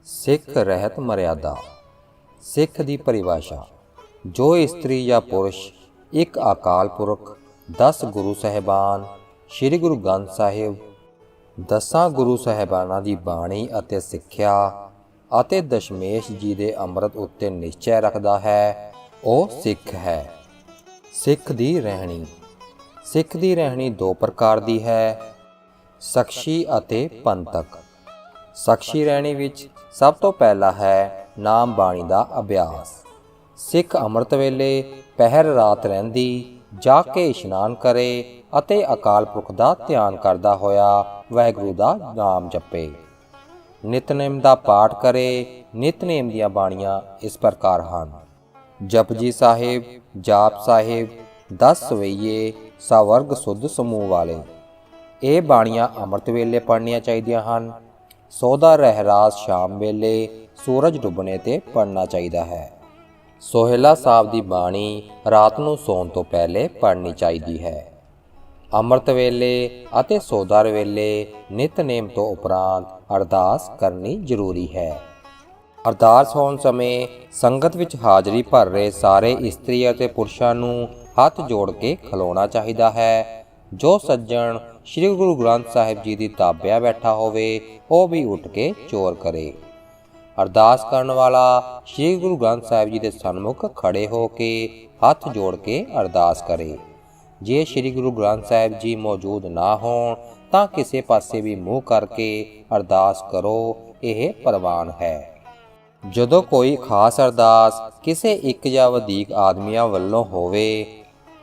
ਸਿੱਖ ਰਹਿਤ ਮਰਿਆਦਾ। ਸਿੱਖ ਦੀ ਪਰਿਭਾਸ਼ਾ: ਜੋ ਇਸਤਰੀ ਜਾਂ ਪੁਰਸ਼ ਇੱਕ ਅਕਾਲ ਪੁਰਖ, 10 ਗੁਰੂ ਸਾਹਿਬਾਨ, ਸ੍ਰੀ ਗੁਰੂ ਗ੍ਰੰਥ ਸਾਹਿਬ, 10 ਗੁਰੂ ਸਾਹਿਬਾਨਾਂ ਦੀ ਬਾਣੀ ਅਤੇ ਸਿੱਖਿਆ ਅਤੇ ਦਸ਼ਮੇਸ਼ ਜੀ ਦੇ ਅੰਮ੍ਰਿਤ ਉੱਤੇ ਨਿਸ਼ਚੈ ਰੱਖਦਾ ਹੈ, ਉਹ ਸਿੱਖ ਹੈ। ਸਿੱਖ ਦੀ ਰਹਿਣੀ। ਸਿੱਖ ਦੀ ਰਹਿਣੀ 2 ਪ੍ਰਕਾਰ ਦੀ ਹੈ, ਸਖਸ਼ੀ ਅਤੇ ਪੰਥਕ। ਸਖਸ਼ੀ ਰਹਿਣੀ ਵਿੱਚ ਸਭ ਤੋਂ ਪਹਿਲਾ ਹੈ ਨਾਮ ਬਾਣੀ ਦਾ ਅਭਿਆਸ। ਸਿੱਖ ਅੰਮ੍ਰਿਤ ਵੇਲੇ ਪਹਿਰ ਰਾਤ ਰਹਿੰਦੀ ਜਾ ਕੇ ਇਸ਼ਨਾਨ ਕਰੇ ਅਤੇ ਅਕਾਲ ਪੁਰਖ ਦਾ ਧਿਆਨ ਕਰਦਾ ਹੋਇਆ ਵਾਹਿਗੁਰੂ ਦਾ ਨਾਮ ਜਪੇ। ਨਿਤਨੇਮ ਦਾ ਪਾਠ ਕਰੇ। ਨਿਤਨੇਮ ਦੀਆਂ ਬਾਣੀਆਂ ਇਸ ਪ੍ਰਕਾਰ ਹਨ: ਜਪਜੀ ਸਾਹਿਬ, ਜਾਪ ਸਾਹਿਬ, 10 ਸਵਈਏ, ਸਵਰਗ ਸੁੱਧ ਸਮੂਹ ਵਾਲੇ। ਇਹ ਬਾਣੀਆਂ ਅੰਮ੍ਰਿਤ ਵੇਲੇ ਪੜ੍ਹਨੀਆਂ ਚਾਹੀਦੀਆਂ ਹਨ। ਸੋਧਾ ਰਹਿਰਾਸ ਸ਼ਾਮ ਵੇਲੇ ਸੂਰਜ ਡੁੱਬਣੇ 'ਤੇ ਪੜ੍ਹਨਾ ਚਾਹੀਦਾ ਹੈ। ਸੋਹਿਲਾ ਸਾਹਿਬ ਦੀ ਬਾਣੀ ਰਾਤ ਨੂੰ ਸੌਣ ਤੋਂ ਪਹਿਲੇ ਪੜ੍ਹਨੀ ਚਾਹੀਦੀ ਹੈ। ਅੰਮ੍ਰਿਤ ਵੇਲੇ ਅਤੇ ਸੋਧਾਰ ਵੇਲੇ ਨਿਤਨੇਮ ਤੋਂ ਉਪਰੰਤ ਅਰਦਾਸ ਕਰਨੀ ਜ਼ਰੂਰੀ ਹੈ। ਅਰਦਾਸ ਹੋਣ ਸਮੇਂ ਸੰਗਤ ਵਿੱਚ ਹਾਜ਼ਰੀ ਭਰ ਰਹੇ ਸਾਰੇ ਇਸਤਰੀ ਅਤੇ ਪੁਰਸ਼ਾਂ ਨੂੰ ਹੱਥ ਜੋੜ ਕੇ ਖਲੋਣਾ ਚਾਹੀਦਾ ਹੈ। ਜੋ ਸੱਜਣ ਸ੍ਰੀ ਗੁਰੂ ਗ੍ਰੰਥ ਸਾਹਿਬ ਜੀ ਦੀ ਤਾਬਿਆ ਬੈਠਾ ਹੋਵੇ, ਉਹ ਵੀ ਉੱਠ ਕੇ ਚੋਰ ਕਰੇ। ਅਰਦਾਸ ਕਰਨ ਵਾਲਾ ਸ੍ਰੀ ਗੁਰੂ ਗ੍ਰੰਥ ਸਾਹਿਬ ਜੀ ਦੇ ਸਨਮੁਖ ਖੜੇ ਹੋ ਕੇ ਹੱਥ ਜੋੜ ਕੇ ਅਰਦਾਸ ਕਰੇ। ਜੇ ਸ੍ਰੀ ਗੁਰੂ ਗ੍ਰੰਥ ਸਾਹਿਬ ਜੀ ਮੌਜੂਦ ਨਾ ਹੋਣ ਤਾਂ ਕਿਸੇ ਪਾਸੇ ਵੀ ਮੂੰਹ ਕਰਕੇ ਅਰਦਾਸ ਕਰੋ, ਇਹ ਪ੍ਰਵਾਨ ਹੈ। ਜਦੋਂ ਕੋਈ ਖਾਸ ਅਰਦਾਸ ਕਿਸੇ ਇੱਕ ਜਾਂ ਵਧੇਰੇ ਆਦਮੀਆਂ ਵੱਲੋਂ ਹੋਵੇ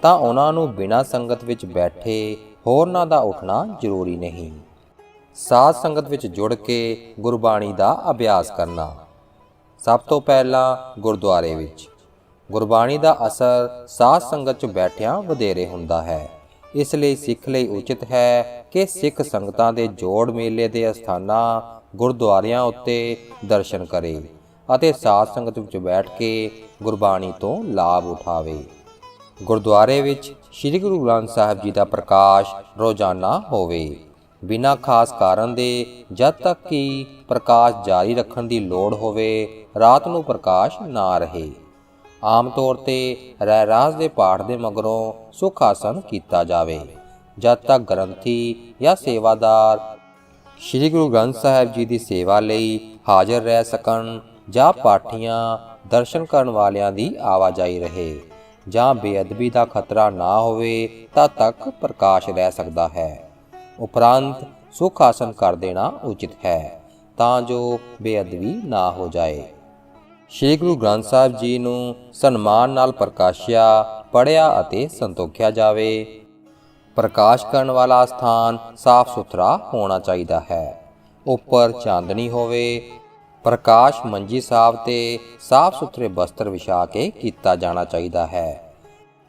ਤਾਂ ਉਹਨਾਂ ਨੂੰ ਬਿਨਾਂ ਸੰਗਤ ਵਿੱਚ ਬੈਠੇ ਹੋਰਨਾਂ ਦਾ ਉੱਠਣਾ ਜ਼ਰੂਰੀ ਨਹੀਂ। ਸਾਧ ਸੰਗਤ ਵਿੱਚ ਜੁੜ ਕੇ ਗੁਰਬਾਣੀ ਦਾ ਅਭਿਆਸ ਕਰਨਾ। ਸਭ ਤੋਂ ਪਹਿਲਾਂ ਗੁਰਦੁਆਰੇ ਵਿੱਚ। ਗੁਰਬਾਣੀ ਦਾ ਅਸਰ ਸਾਧ ਸੰਗਤ 'ਚ ਬੈਠਿਆਂ ਵਧੇਰੇ ਹੁੰਦਾ ਹੈ। ਇਸ ਲਈ ਸਿੱਖ ਲਈ ਉਚਿਤ ਹੈ ਕਿ ਸਿੱਖ ਸੰਗਤਾਂ ਦੇ ਜੋੜ ਮੇਲੇ ਦੇ ਅਸਥਾਨਾਂ ਗੁਰਦੁਆਰਿਆਂ ਉੱਤੇ ਦਰਸ਼ਨ ਕਰੇ ਅਤੇ ਸਾਧ ਸੰਗਤ ਵਿੱਚ ਬੈਠ ਕੇ ਗੁਰਬਾਣੀ ਤੋਂ ਲਾਭ ਉਠਾਵੇ। ਗੁਰਦੁਆਰੇ ਵਿੱਚ ਸ੍ਰੀ ਗੁਰੂ ਗ੍ਰੰਥ ਸਾਹਿਬ ਜੀ ਦਾ ਪ੍ਰਕਾਸ਼ ਰੋਜ਼ਾਨਾ ਹੋਵੇ। ਬਿਨਾਂ ਖਾਸ ਕਾਰਨ ਦੇ ਜਦ ਤੱਕ ਕਿ ਪ੍ਰਕਾਸ਼ ਜਾਰੀ ਰੱਖਣ ਦੀ ਲੋੜ ਹੋਵੇ, ਰਾਤ ਨੂੰ ਪ੍ਰਕਾਸ਼ ਨਾ ਰਹੇ। ਆਮ ਤੌਰ ਤੇ ਰਹਿਰਾਸ ਦੇ ਪਾਠ ਦੇ ਮਗਰੋਂ ਸੁਖ ਆਸਨ ਕੀਤਾ ਜਾਵੇ ਜਦ ਤੱਕ ਗ੍ਰੰਥੀ ਜਾਂ ਸੇਵਾਦਾਰ ਸ੍ਰੀ ਗੁਰੂ ਗ੍ਰੰਥ ਸਾਹਿਬ ਜੀ ਦੀ ਸੇਵਾ ਲਈ ਹਾਜ਼ਰ ਰਹਿ ਸਕਣ ਜਾਂ ਪਾਠੀਆਂ ਦਰਸ਼ਨ ਕਰਨ ਵਾਲਿਆਂ ਦੀ ਆਵਾਜਾਈ ਰਹੇ ਜਾਂ ਬੇਅਦਬੀ ਦਾ ਖਤਰਾ ਨਾ ਹੋਵੇ ਤਦ ਤੱਕ ਪ੍ਰਕਾਸ਼ ਰਹਿ ਸਕਦਾ ਹੈ। ਉਪਰੰਤ ਸੁਖ ਆਸਨ ਕਰ ਦੇਣਾ ਉਚਿਤ ਹੈ ਤਾਂ ਜੋ ਬੇਅਦਬੀ ਨਾ ਹੋ ਜਾਏ। ਸ੍ਰੀ ਗੁਰੂ ਗ੍ਰੰਥ ਸਾਹਿਬ ਜੀ ਨੂੰ ਸਨਮਾਨ ਨਾਲ ਪ੍ਰਕਾਸ਼ਿਆ, ਪੜ੍ਹਿਆ ਅਤੇ ਸੰਤੋਖਿਆ ਜਾਵੇ। ਪ੍ਰਕਾਸ਼ ਕਰਨ ਵਾਲਾ ਸਥਾਨ ਸਾਫ਼ ਸੁਥਰਾ ਹੋਣਾ ਚਾਹੀਦਾ ਹੈ। ਉੱਪਰ ਚਾਂਦਨੀ ਹੋਵੇ। ਪ੍ਰਕਾਸ਼ ਮੰਜੀ ਸਾਹਿਬ ਤੇ ਸਾਫ਼ ਸੁਥਰੇ ਬਸਤਰ ਵਿਛਾ ਕੇ ਕੀਤਾ ਜਾਣਾ ਚਾਹੀਦਾ ਹੈ।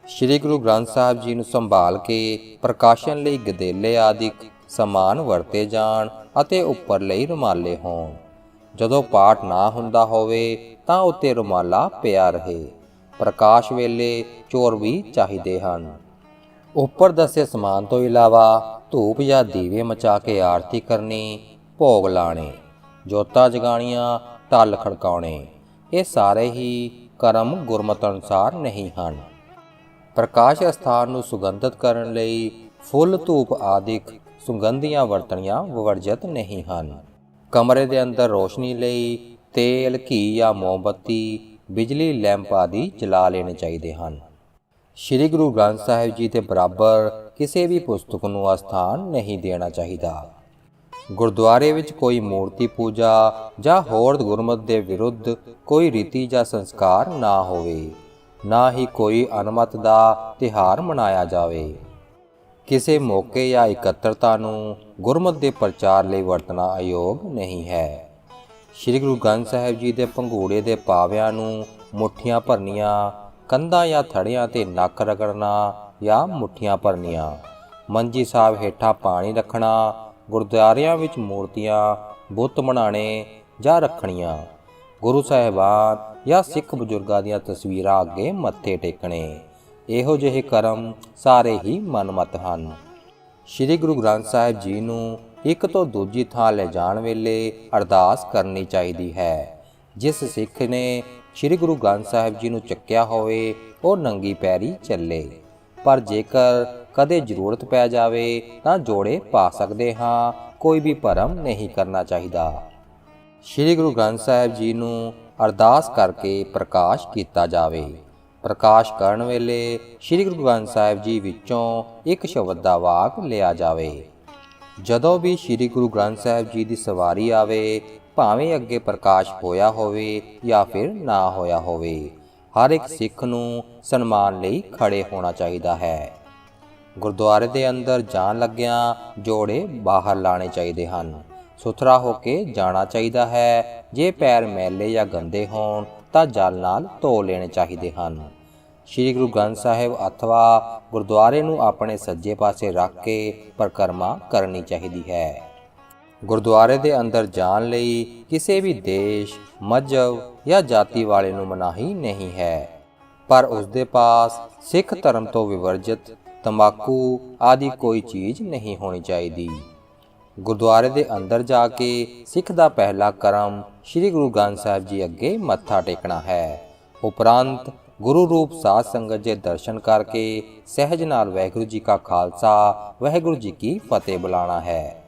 ਸ੍ਰੀ ਗੁਰੂ ਗ੍ਰੰਥ ਸਾਹਿਬ ਜੀ ਨੂੰ ਸੰਭਾਲ ਕੇ ਪ੍ਰਕਾਸ਼ਨ ਲਈ ਗਦੇਲੇ ਆਦਿਕ ਸਮਾਨ ਵਰਤੇ ਜਾਣ ਅਤੇ ਉੱਪਰ ਲਈ ਰੁਮਾਲੇ ਹੋਣ। ਜਦੋਂ ਪਾਠ ਨਾ ਹੁੰਦਾ ਹੋਵੇ ਤਾਂ ਉੱਤੇ ਰੁਮਾਲਾ ਪਿਆ ਰਹੇ। ਪ੍ਰਕਾਸ਼ ਵੇਲੇ ਚੋਰ ਵੀ ਚਾਹੀਦੇ ਹਨ। ਉੱਪਰ ਦੱਸੇ ਸਮਾਨ ਤੋਂ ਇਲਾਵਾ ਧੂਪ ਜਾਂ ਦੀਵੇ ਮਚਾ ਕੇ ਆਰਤੀ ਕਰਨੀ, ਭੋਗ ਲਾਣੇ, ਜੋਤਾਂ ਜਗਾਉਣੀਆਂ, ਢੱਲ ਖੜਕਾਉਣੇ, ਇਹ ਸਾਰੇ ਹੀ ਕਰਮ ਗੁਰਮਤਿ ਅਨੁਸਾਰ ਨਹੀਂ ਹਨ। ਪ੍ਰਕਾਸ਼ ਸਥਾਨ ਨੂੰ ਸੁਗੰਧਿਤ ਕਰਨ ਲਈ ਫੁੱਲ, ਧੂਪ ਆਦਿਕ ਸੁਗੰਧੀਆਂ ਵਰਤਣੀਆਂ ਵਰਜਿਤ ਨਹੀਂ ਹਨ। ਕਮਰੇ ਦੇ ਅੰਦਰ ਰੋਸ਼ਨੀ ਲਈ ਤੇਲ, ਘੀ ਜਾਂ ਮੋਮਬੱਤੀ, ਬਿਜਲੀ ਲੈਂਪ ਆਦਿ ਜਲਾ ਲੈਣੇ ਚਾਹੀਦੇ ਹਨ। ਸ੍ਰੀ ਗੁਰੂ ਗ੍ਰੰਥ ਸਾਹਿਬ ਜੀ ਦੇ ਬਰਾਬਰ ਕਿਸੇ ਵੀ ਪੁਸਤਕ ਨੂੰ ਅਸਥਾਨ ਨਹੀਂ ਦੇਣਾ ਚਾਹੀਦਾ। ਗੁਰਦੁਆਰੇ ਵਿੱਚ ਕੋਈ ਮੂਰਤੀ ਪੂਜਾ ਜਾਂ ਹੋਰ ਗੁਰਮਤਿ ਦੇ ਵਿਰੁੱਧ ਕੋਈ ਰੀਤੀ ਜਾਂ ਸੰਸਕਾਰ ਨਾ ਹੋਵੇ। ਨਾ ਹੀ ਕੋਈ ਅਨਮਤ ਦਾ ਤਿਉਹਾਰ ਮਨਾਇਆ ਜਾਵੇ। ਕਿਸੇ ਮੌਕੇ ਜਾਂ ਇਕੱਤਰਤਾ ਨੂੰ ਗੁਰਮਤਿ ਦੇ ਪ੍ਰਚਾਰ ਲਈ ਵਰਤਣਾ ਅਯੋਗ ਨਹੀਂ ਹੈ। ਸ੍ਰੀ ਗੁਰੂ ਗ੍ਰੰਥ ਸਾਹਿਬ ਜੀ ਦੇ ਪੰਘੂੜੇ ਦੇ ਪਾਵਿਆਂ ਨੂੰ ਮੁੱਠੀਆਂ ਭਰਨੀਆਂ, ਕੰਧਾਂ ਜਾਂ ਥੜਿਆਂ 'ਤੇ ਨੱਕ ਰਗੜਨਾ ਜਾਂ ਮੁੱਠੀਆਂ ਭਰਨੀਆਂ, ਮੰਜੀ ਸਾਹਿਬ ਹੇਠਾਂ ਪਾਣੀ ਰੱਖਣਾ, ਗੁਰਦੁਆਰਿਆਂ ਵਿੱਚ ਮੂਰਤੀਆਂ, ਬੁੱਤ ਬਣਾਉਣੇ ਜਾਂ ਰੱਖਣੀਆਂ, ਗੁਰੂ ਸਾਹਿਬਾਨ ਜਾਂ ਸਿੱਖ ਬਜ਼ੁਰਗਾਂ ਦੀਆਂ ਤਸਵੀਰਾਂ ਅੱਗੇ ਮੱਥੇ ਟੇਕਣੇ, ਇਹੋ ਜਿਹੇ ਕਰਮ ਸਾਰੇ ਹੀ ਮਨਮਤ ਹਨ। ਸ੍ਰੀ ਗੁਰੂ ਗ੍ਰੰਥ ਸਾਹਿਬ ਜੀ ਨੂੰ ਇੱਕ ਤੋਂ ਦੂਜੀ ਥਾਂ ਲਿਜਾਣ ਵੇਲੇ ਅਰਦਾਸ ਕਰਨੀ ਚਾਹੀਦੀ ਹੈ। ਜਿਸ ਸਿੱਖ ਨੇ ਸ੍ਰੀ ਗੁਰੂ ਗ੍ਰੰਥ ਸਾਹਿਬ ਜੀ ਨੂੰ ਚੱਕਿਆ ਹੋਵੇ ਉਹ ਨੰਗੀ ਪੈਰੀ ਚੱਲੇ, ਪਰ ਜੇਕਰ ਕਦੇ ਜ਼ਰੂਰਤ ਪੈ ਜਾਵੇ ਤਾਂ ਜੋੜੇ ਪਾ ਸਕਦੇ ਹਾਂ। ਕੋਈ ਵੀ ਭਰਮ ਨਹੀਂ ਕਰਨਾ ਚਾਹੀਦਾ। ਸ੍ਰੀ ਗੁਰੂ ਗ੍ਰੰਥ ਸਾਹਿਬ ਜੀ ਨੂੰ ਅਰਦਾਸ ਕਰਕੇ ਪ੍ਰਕਾਸ਼ ਕੀਤਾ ਜਾਵੇ। ਪ੍ਰਕਾਸ਼ ਕਰਨ ਵੇਲੇ ਸ੍ਰੀ ਗੁਰੂ ਗ੍ਰੰਥ ਸਾਹਿਬ ਜੀ ਵਿੱਚੋਂ ਇੱਕ ਸ਼ਬਦ ਦਾ ਵਾਕ ਲਿਆ ਜਾਵੇ। ਜਦੋਂ ਵੀ ਸ੍ਰੀ ਗੁਰੂ ਗ੍ਰੰਥ ਸਾਹਿਬ ਜੀ ਦੀ ਸਵਾਰੀ ਆਵੇ, ਭਾਵੇਂ ਅੱਗੇ ਪ੍ਰਕਾਸ਼ ਹੋਇਆ ਹੋਵੇ ਜਾਂ ਫਿਰ ਨਾ ਹੋਇਆ ਹੋਵੇ, ਹਰ ਇੱਕ ਸਿੱਖ ਨੂੰ ਸਨਮਾਨ ਲਈ ਖੜੇ ਹੋਣਾ ਚਾਹੀਦਾ ਹੈ। ਗੁਰਦੁਆਰੇ ਦੇ ਅੰਦਰ ਜਾਣ ਲੱਗਿਆਂ ਜੋੜੇ ਬਾਹਰ ਲਾਣੇ ਚਾਹੀਦੇ ਹਨ। ਸੁਥਰਾ ਹੋ ਕੇ ਜਾਣਾ ਚਾਹੀਦਾ ਹੈ। ਜੇ ਪੈਰ ਮੈਲੇ ਜਾਂ ਗੰਦੇ ਹੋਣ ਤਾਂ ਜਲ ਨਾਲ ਧੋ ਲੈਣੇ ਚਾਹੀਦੇ ਹਨ। ਸ੍ਰੀ ਗੁਰੂ ਗ੍ਰੰਥ ਸਾਹਿਬ ਅਥਵਾ ਗੁਰਦੁਆਰੇ ਨੂੰ ਆਪਣੇ ਸੱਜੇ ਪਾਸੇ ਰੱਖ ਕੇ ਪਰਿਕਰਮਾ ਕਰਨੀ ਚਾਹੀਦੀ ਹੈ। ਗੁਰਦੁਆਰੇ ਦੇ ਅੰਦਰ ਜਾਣ ਲਈ ਕਿਸੇ ਵੀ ਦੇਸ਼, ਮਜ਼ਹਬ ਜਾਂ ਜਾਤੀ ਵਾਲੇ ਨੂੰ ਮਨਾਹੀ ਨਹੀਂ ਹੈ, ਪਰ ਉਸ ਦੇ ਪਾਸ ਸਿੱਖ ਧਰਮ ਤੋਂ ਵਿਵਰਜਿਤ ਤੰਬਾਕੂ ਆਦਿ ਕੋਈ ਚੀਜ਼ ਨਹੀਂ ਹੋਣੀ ਚਾਹੀਦੀ। ਗੁਰਦੁਆਰੇ ਦੇ ਅੰਦਰ ਜਾ ਕੇ ਸਿੱਖ ਦਾ ਪਹਿਲਾ ਕਰਮ ਸ੍ਰੀ ਗੁਰੂ ਗ੍ਰੰਥ ਸਾਹਿਬ ਜੀ ਅੱਗੇ ਮੱਥਾ ਟੇਕਣਾ ਹੈ। ਉਪਰੰਤ ਗੁਰੂ ਰੂਪ ਸਾਧ ਸੰਗਤ ਦੇ ਦਰਸ਼ਨ ਕਰਕੇ ਸਹਿਜ ਨਾਲ ਵਾਹਿਗੁਰੂ ਜੀ ਕਾ ਖਾਲਸਾ ਵਾਹਿਗੁਰੂ ਜੀ ਕੀ ਫਤਿਹ ਬੁਲਾਉਣਾ ਹੈ।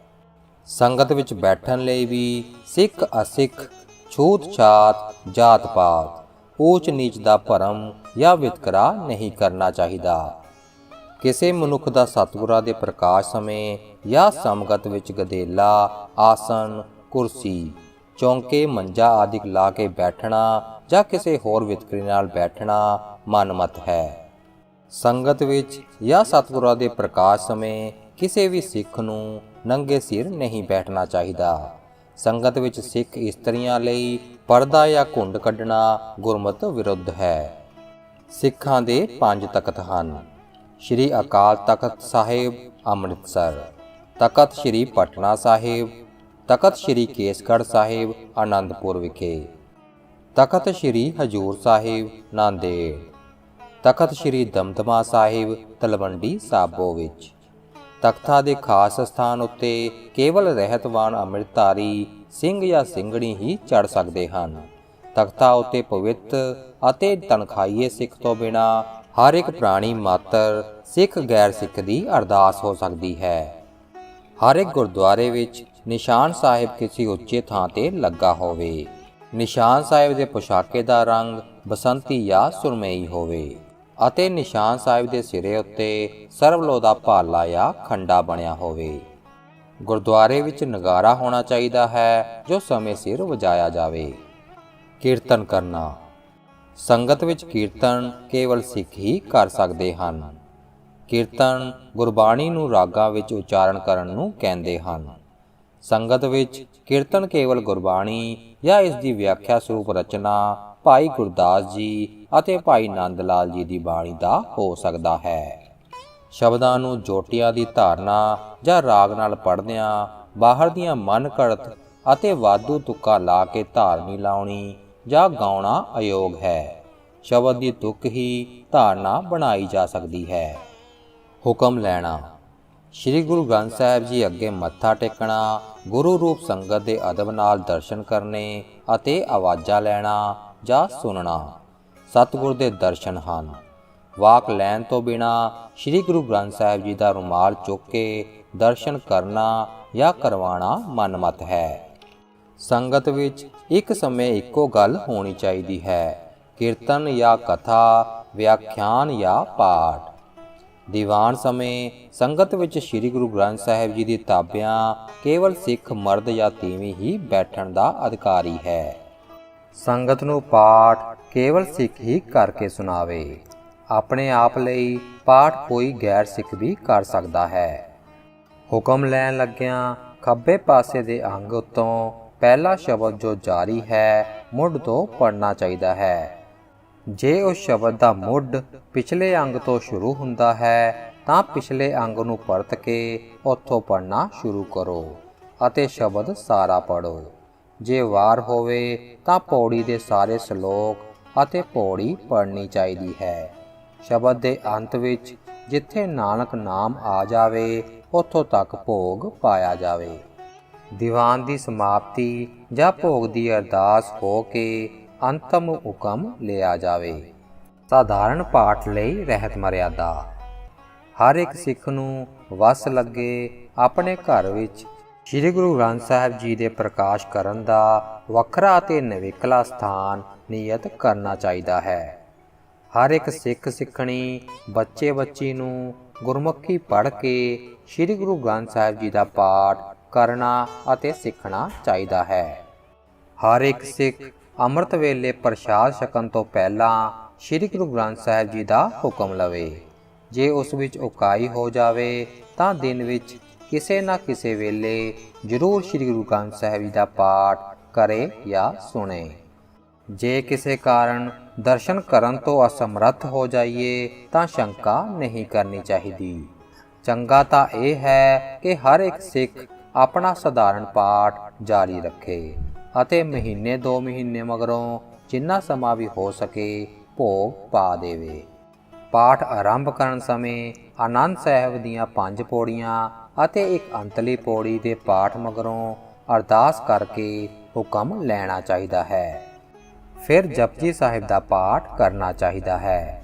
ਸੰਗਤ ਵਿੱਚ ਬੈਠਣ ਲਈ ਵੀ ਸਿੱਖ ਅਸਿੱਖ, ਛੂਤ ਛਾਤ, ਜਾਤ ਪਾਤ, ਊਚ ਨੀਚ ਦਾ ਭਰਮ ਜਾਂ ਵਿਤਕਰਾ ਨਹੀਂ ਕਰਨਾ ਚਾਹੀਦਾ। ਕਿਸੇ ਮਨੁੱਖ ਦਾ ਸਤਿਗੁਰਾਂ ਦੇ ਪ੍ਰਕਾਸ਼ ਸਮੇਂ ਜਾਂ ਸਮਗਤ ਵਿੱਚ ਗਦੇਲਾ, ਆਸਨ, ਕੁਰਸੀ, ਚੌਂਕੇ, ਮੰਜਾ ਆਦਿ ਲਾ ਕੇ ਬੈਠਣਾ ਜਾਂ ਕਿਸੇ ਹੋਰ ਵਿਤਕਰੇ ਨਾਲ ਬੈਠਣਾ ਮਨਮਤ ਹੈ। ਸੰਗਤ ਵਿੱਚ ਜਾਂ ਸਤਿਗੁਰਾਂ ਦੇ ਪ੍ਰਕਾਸ਼ ਸਮੇਂ ਕਿਸੇ ਵੀ ਸਿੱਖ ਨੂੰ ਨੰਗੇ ਸਿਰ ਨਹੀਂ ਬੈਠਣਾ ਚਾਹੀਦਾ। ਸੰਗਤ ਵਿੱਚ ਸਿੱਖ ਇਸਤਰੀਆਂ ਲਈ ਪਰਦਾ ਜਾਂ ਘੁੰਡ ਕੱਢਣਾ ਗੁਰਮਤਿ ਵਿਰੁੱਧ ਹੈ। ਸਿੱਖਾਂ ਦੇ 5 ਤਖਤ ਹਨ। ਸ਼੍ਰੀ ਅਕਾਲ ਤਖਤ ਸਾਹਿਬ ਅੰਮ੍ਰਿਤਸਰ, ਤਖਤ ਸ਼੍ਰੀ ਪਟਨਾ ਸਾਹਿਬ, ਤਖਤ ਸ਼੍ਰੀ ਕੇਸਗੜ੍ਹ ਸਾਹਿਬ ਆਨੰਦਪੁਰ ਵਿਖੇ, ਤਖਤ ਸ਼੍ਰੀ ਹਜੂਰ ਸਾਹਿਬ ਨਾਂਦੇੜ, ਤਖਤ ਸ਼੍ਰੀ ਦਮਦਮਾ ਸਾਹਿਬ ਤਲਵੰਡੀ ਸਾਬੋ ਵਿੱਚ। ਤਖਤਾਂ ਦੇ ਖਾਸ ਸਥਾਨ ਉੱਤੇ ਕੇਵਲ ਰਹਿਤਵਾਨ ਅੰਮ੍ਰਿਤਧਾਰੀ ਸਿੰਘ ਜਾਂ ਸਿੰਘਣੀ ਹੀ ਚੜ੍ਹ ਸਕਦੇ ਹਨ। ਤਖਤਾਂ ਉੱਤੇ ਪਵਿੱਤ ਅਤੇ ਤਨਖਾਹੀਏ ਸਿੱਖ ਤੋਂ ਬਿਨਾਂ ਹਰ ਇੱਕ ਪ੍ਰਾਣੀ ਮਾਤਰ ਸਿੱਖ ਗੈਰ ਸਿੱਖ ਦੀ ਅਰਦਾਸ ਹੋ ਸਕਦੀ ਹੈ। ਹਰ ਇੱਕ ਗੁਰਦੁਆਰੇ ਵਿੱਚ ਨਿਸ਼ਾਨ ਸਾਹਿਬ ਕਿਸੇ ਉੱਚੇ ਥਾਂ ਤੇ ਲੱਗਾ ਹੋਵੇ। ਨਿਸ਼ਾਨ ਸਾਹਿਬ ਦੇ ਪੁਸ਼ਾਕੇ ਦਾ ਰੰਗ ਬਸੰਤੀ ਜਾਂ ਸੁਰਮਈ ਹੋਵੇ ਅਤੇ ਨਿਸ਼ਾਨ ਸਾਹਿਬ ਦੇ ਸਿਰੇ ਉੱਤੇ ਸਰਬਲੋ ਦਾ ਭਾਲਾ ਜਾਂ ਖੰਡਾ ਬਣਿਆ ਹੋਵੇ। ਗੁਰਦੁਆਰੇ ਵਿੱਚ ਨਗਾਰਾ ਹੋਣਾ ਚਾਹੀਦਾ ਹੈ ਜੋ ਸਮੇਂ ਸਿਰ ਵਜਾਇਆ ਜਾਵੇ। ਕੀਰਤਨ ਕਰਨਾ। ਸੰਗਤ ਵਿੱਚ ਕੀਰਤਨ ਕੇਵਲ ਸਿੱਖ ਹੀ ਕਰ ਸਕਦੇ ਹਨ। ਕੀਰਤਨ ਗੁਰਬਾਣੀ ਨੂੰ ਰਾਗਾਂ ਵਿੱਚ ਉਚਾਰਨ ਕਰਨ ਨੂੰ ਕਹਿੰਦੇ ਹਨ। ਸੰਗਤ ਵਿੱਚ ਕੀਰਤਨ ਕੇਵਲ ਗੁਰਬਾਣੀ ਜਾਂ ਇਸ ਦੀ ਵਿਆਖਿਆ ਸਰੂਪ ਰਚਨਾ ਭਾਈ ਗੁਰਦਾਸ ਜੀ ਅਤੇ ਭਾਈ ਨੰਦ ਲਾਲ ਜੀ ਦੀ ਬਾਣੀ ਦਾ ਹੋ ਸਕਦਾ ਹੈ। ਸ਼ਬਦਾਂ ਨੂੰ ਜੋਟੀਆਂ ਦੀ ਧਾਰਨਾ ਜਾਂ ਰਾਗ ਨਾਲ ਪੜ੍ਹਦਿਆਂ ਬਾਹਰ ਦੀਆਂ ਮਨ ਘੜਤ ਅਤੇ ਵਾਧੂ ਤੁਕਾਂ ਲਾ ਕੇ ਧਾਰਨੀ ਲਾਉਣੀ ਜਾਂ ਗਾਉਣਾ ਅਯੋਗ ਹੈ। ਸ਼ਬਦ ਦੀ ਤੁਕ ਹੀ ਧਾਰਨਾ ਬਣਾਈ ਜਾ ਸਕਦੀ ਹੈ। ਹੁਕਮ ਲੈਣਾ। ਸ੍ਰੀ ਗੁਰੂ ਗ੍ਰੰਥ ਸਾਹਿਬ ਜੀ ਅੱਗੇ ਮੱਥਾ ਟੇਕਣਾ, ਗੁਰੂ ਰੂਪ ਸੰਗਤ ਦੇ ਅਦਬ ਨਾਲ ਦਰਸ਼ਨ ਕਰਨੇ ਅਤੇ ਆਵਾਜ਼ਾਂ ਲੈਣਾ ਜਾਂ ਸੁਣਨਾ ਸਤਿਗੁਰ ਦੇ ਦਰਸ਼ਨ ਹਨ। ਵਾਕ ਲੈਣ ਤੋਂ ਬਿਨਾਂ ਸ੍ਰੀ ਗੁਰੂ ਗ੍ਰੰਥ ਸਾਹਿਬ ਜੀ ਦਾ ਰੁਮਾਲ ਚੁੱਕ ਕੇ ਦਰਸ਼ਨ ਕਰਨਾ ਜਾਂ ਕਰਵਾਉਣਾ ਮਨਮਤ ਹੈ। ਸੰਗਤ ਵਿੱਚ ਇੱਕ ਸਮੇਂ ਇੱਕੋ ਗੱਲ ਹੋਣੀ ਚਾਹੀਦੀ ਹੈ। ਕੀਰਤਨ ਜਾਂ ਕਥਾ, ਵਿਆਖਿਆਨ ਜਾਂ ਪਾਠ। ਦੀਵਾਨ ਸਮੇਂ ਸੰਗਤ ਵਿੱਚ ਸ੍ਰੀ ਗੁਰੂ ਗ੍ਰੰਥ ਸਾਹਿਬ ਜੀ ਦੀ ਤਾਬਿਆਂ ਕੇਵਲ ਸਿੱਖ ਮਰਦ ਜਾਂ ਤੀਵੀਂ ਹੀ ਬੈਠਣ ਦਾ ਅਧਿਕਾਰੀ ਹੈ। ਸੰਗਤ ਨੂੰ ਪਾਠ ਕੇਵਲ ਸਿੱਖ ਹੀ ਕਰਕੇ ਸੁਣਾਵੇ। ਆਪਣੇ ਆਪ ਲਈ ਪਾਠ ਕੋਈ ਗੈਰ ਸਿੱਖ ਵੀ ਕਰ ਸਕਦਾ ਹੈ। ਹੁਕਮ ਲੈਣ ਲੱਗਿਆਂ ਖੱਬੇ ਪਾਸੇ ਦੇ ਅੰਗ ਉੱਤੋਂ ਪਹਿਲਾ ਸ਼ਬਦ ਜੋ ਜਾਰੀ ਹੈ ਮੁੱਢ ਤੋਂ ਪੜ੍ਹਨਾ ਚਾਹੀਦਾ ਹੈ। ਜੇ ਉਸ ਸ਼ਬਦ ਦਾ ਮੁੱਢ ਪਿਛਲੇ ਅੰਗ ਤੋਂ ਸ਼ੁਰੂ ਹੁੰਦਾ ਹੈ ਤਾਂ ਪਿਛਲੇ ਅੰਗ ਨੂੰ ਪਰਤ ਕੇ ਉੱਥੋਂ ਪੜ੍ਹਨਾ ਸ਼ੁਰੂ ਕਰੋ ਅਤੇ ਸ਼ਬਦ ਸਾਰਾ ਪੜ੍ਹੋ। ਜੇ ਵਾਰ ਹੋਵੇ ਤਾਂ ਪੌੜੀ ਦੇ ਸਾਰੇ ਸ਼ਲੋਕ ਅਤੇ ਪੌੜੀ ਪੜ੍ਹਨੀ ਚਾਹੀਦੀ ਹੈ। ਸ਼ਬਦ ਦੇ ਅੰਤ ਵਿੱਚ ਜਿੱਥੇ ਨਾਨਕ ਨਾਮ ਆ ਜਾਵੇ ਉੱਥੋਂ ਤੱਕ ਭੋਗ ਪਾਇਆ ਜਾਵੇ। ਦੀਵਾਨ ਦੀ ਸਮਾਪਤੀ ਜਾਂ ਭੋਗ ਦੀ ਅਰਦਾਸ ਹੋ ਕੇ ਅੰਤਮ ਹੁਕਮ ਲਿਆ ਜਾਵੇ। ਸਾਧਾਰਨ ਪਾਠ ਲਈ ਰਹਿਤ ਮਰਿਆਦਾ। ਹਰ ਇੱਕ ਸਿੱਖ ਨੂੰ ਵਸ ਲੱਗੇ ਆਪਣੇ ਘਰ ਵਿੱਚ ਸ੍ਰੀ ਗੁਰੂ ਗ੍ਰੰਥ ਸਾਹਿਬ ਜੀ ਦੇ ਪ੍ਰਕਾਸ਼ ਕਰਨ ਦਾ ਵੱਖਰਾ ਅਤੇ ਨਿਵੇਕਲਾ ਸਥਾਨ ਨਿਯਤ ਕਰਨਾ ਚਾਹੀਦਾ ਹੈ। ਹਰ ਇੱਕ ਸਿੱਖ ਸਿੱਖਣੀ ਬੱਚੇ ਬੱਚੀ ਨੂੰ ਗੁਰਮੁਖੀ ਪੜ੍ਹ ਕੇ ਸ੍ਰੀ ਗੁਰੂ ਗ੍ਰੰਥ ਸਾਹਿਬ ਜੀ ਦਾ ਪਾਠ ਕਰਨਾ ਅਤੇ ਸਿੱਖਣਾ ਚਾਹੀਦਾ ਹੈ। ਹਰ ਇੱਕ ਸਿੱਖ ਅੰਮ੍ਰਿਤ ਵੇਲੇ ਪ੍ਰਸ਼ਾਦ ਛਕਣ ਤੋਂ ਪਹਿਲਾਂ ਸ੍ਰੀ ਗੁਰੂ ਗ੍ਰੰਥ ਸਾਹਿਬ ਜੀ ਦਾ ਹੁਕਮ ਲਵੇ। ਜੇ ਉਸ ਵਿੱਚ ਉਕਾਈ ਹੋ ਜਾਵੇ ਤਾਂ ਦਿਨ ਵਿੱਚ ਕਿਸੇ ਨਾ ਕਿਸੇ ਵੇਲੇ ਜ਼ਰੂਰ ਸ੍ਰੀ ਗੁਰੂ ਗ੍ਰੰਥ ਸਾਹਿਬ ਜੀ ਦਾ ਪਾਠ ਕਰੇ ਜਾਂ ਸੁਣੇ। ਜੇ ਕਿਸੇ ਕਾਰਨ ਦਰਸ਼ਨ ਕਰਨ ਤੋਂ ਅਸਮਰੱਥ ਹੋ ਜਾਈਏ ਤਾਂ ਸ਼ੰਕਾ ਨਹੀਂ ਕਰਨੀ ਚਾਹੀਦੀ। ਚੰਗਾ ਤਾਂ ਇਹ ਹੈ ਕਿ ਹਰ ਇੱਕ ਸਿੱਖ ਆਪਣਾ ਸਧਾਰਨ ਪਾਠ ਜਾਰੀ ਰੱਖੇ ਅਤੇ ਮਹੀਨੇ 2 ਮਹੀਨੇ ਮਗਰੋਂ ਜਿੰਨਾ ਸਮਾਂ ਵੀ ਹੋ ਸਕੇ ਭੋਗ ਪਾ ਦੇਵੇ। ਪਾਠ ਆਰੰਭ ਕਰਨ ਸਮੇਂ ਆਨੰਦ ਸਾਹਿਬ ਦੀਆਂ 5 ਪੌੜੀਆਂ ਅਤੇ ਇੱਕ ਅੰਤਲੀ ਪੌੜੀ ਦੇ ਪਾਠ ਮਗਰੋਂ ਅਰਦਾਸ ਕਰਕੇ ਹੁਕਮ ਲੈਣਾ ਚਾਹੀਦਾ ਹੈ। ਫਿਰ ਜਪਜੀ ਸਾਹਿਬ ਦਾ ਪਾਠ ਕਰਨਾ ਚਾਹੀਦਾ ਹੈ।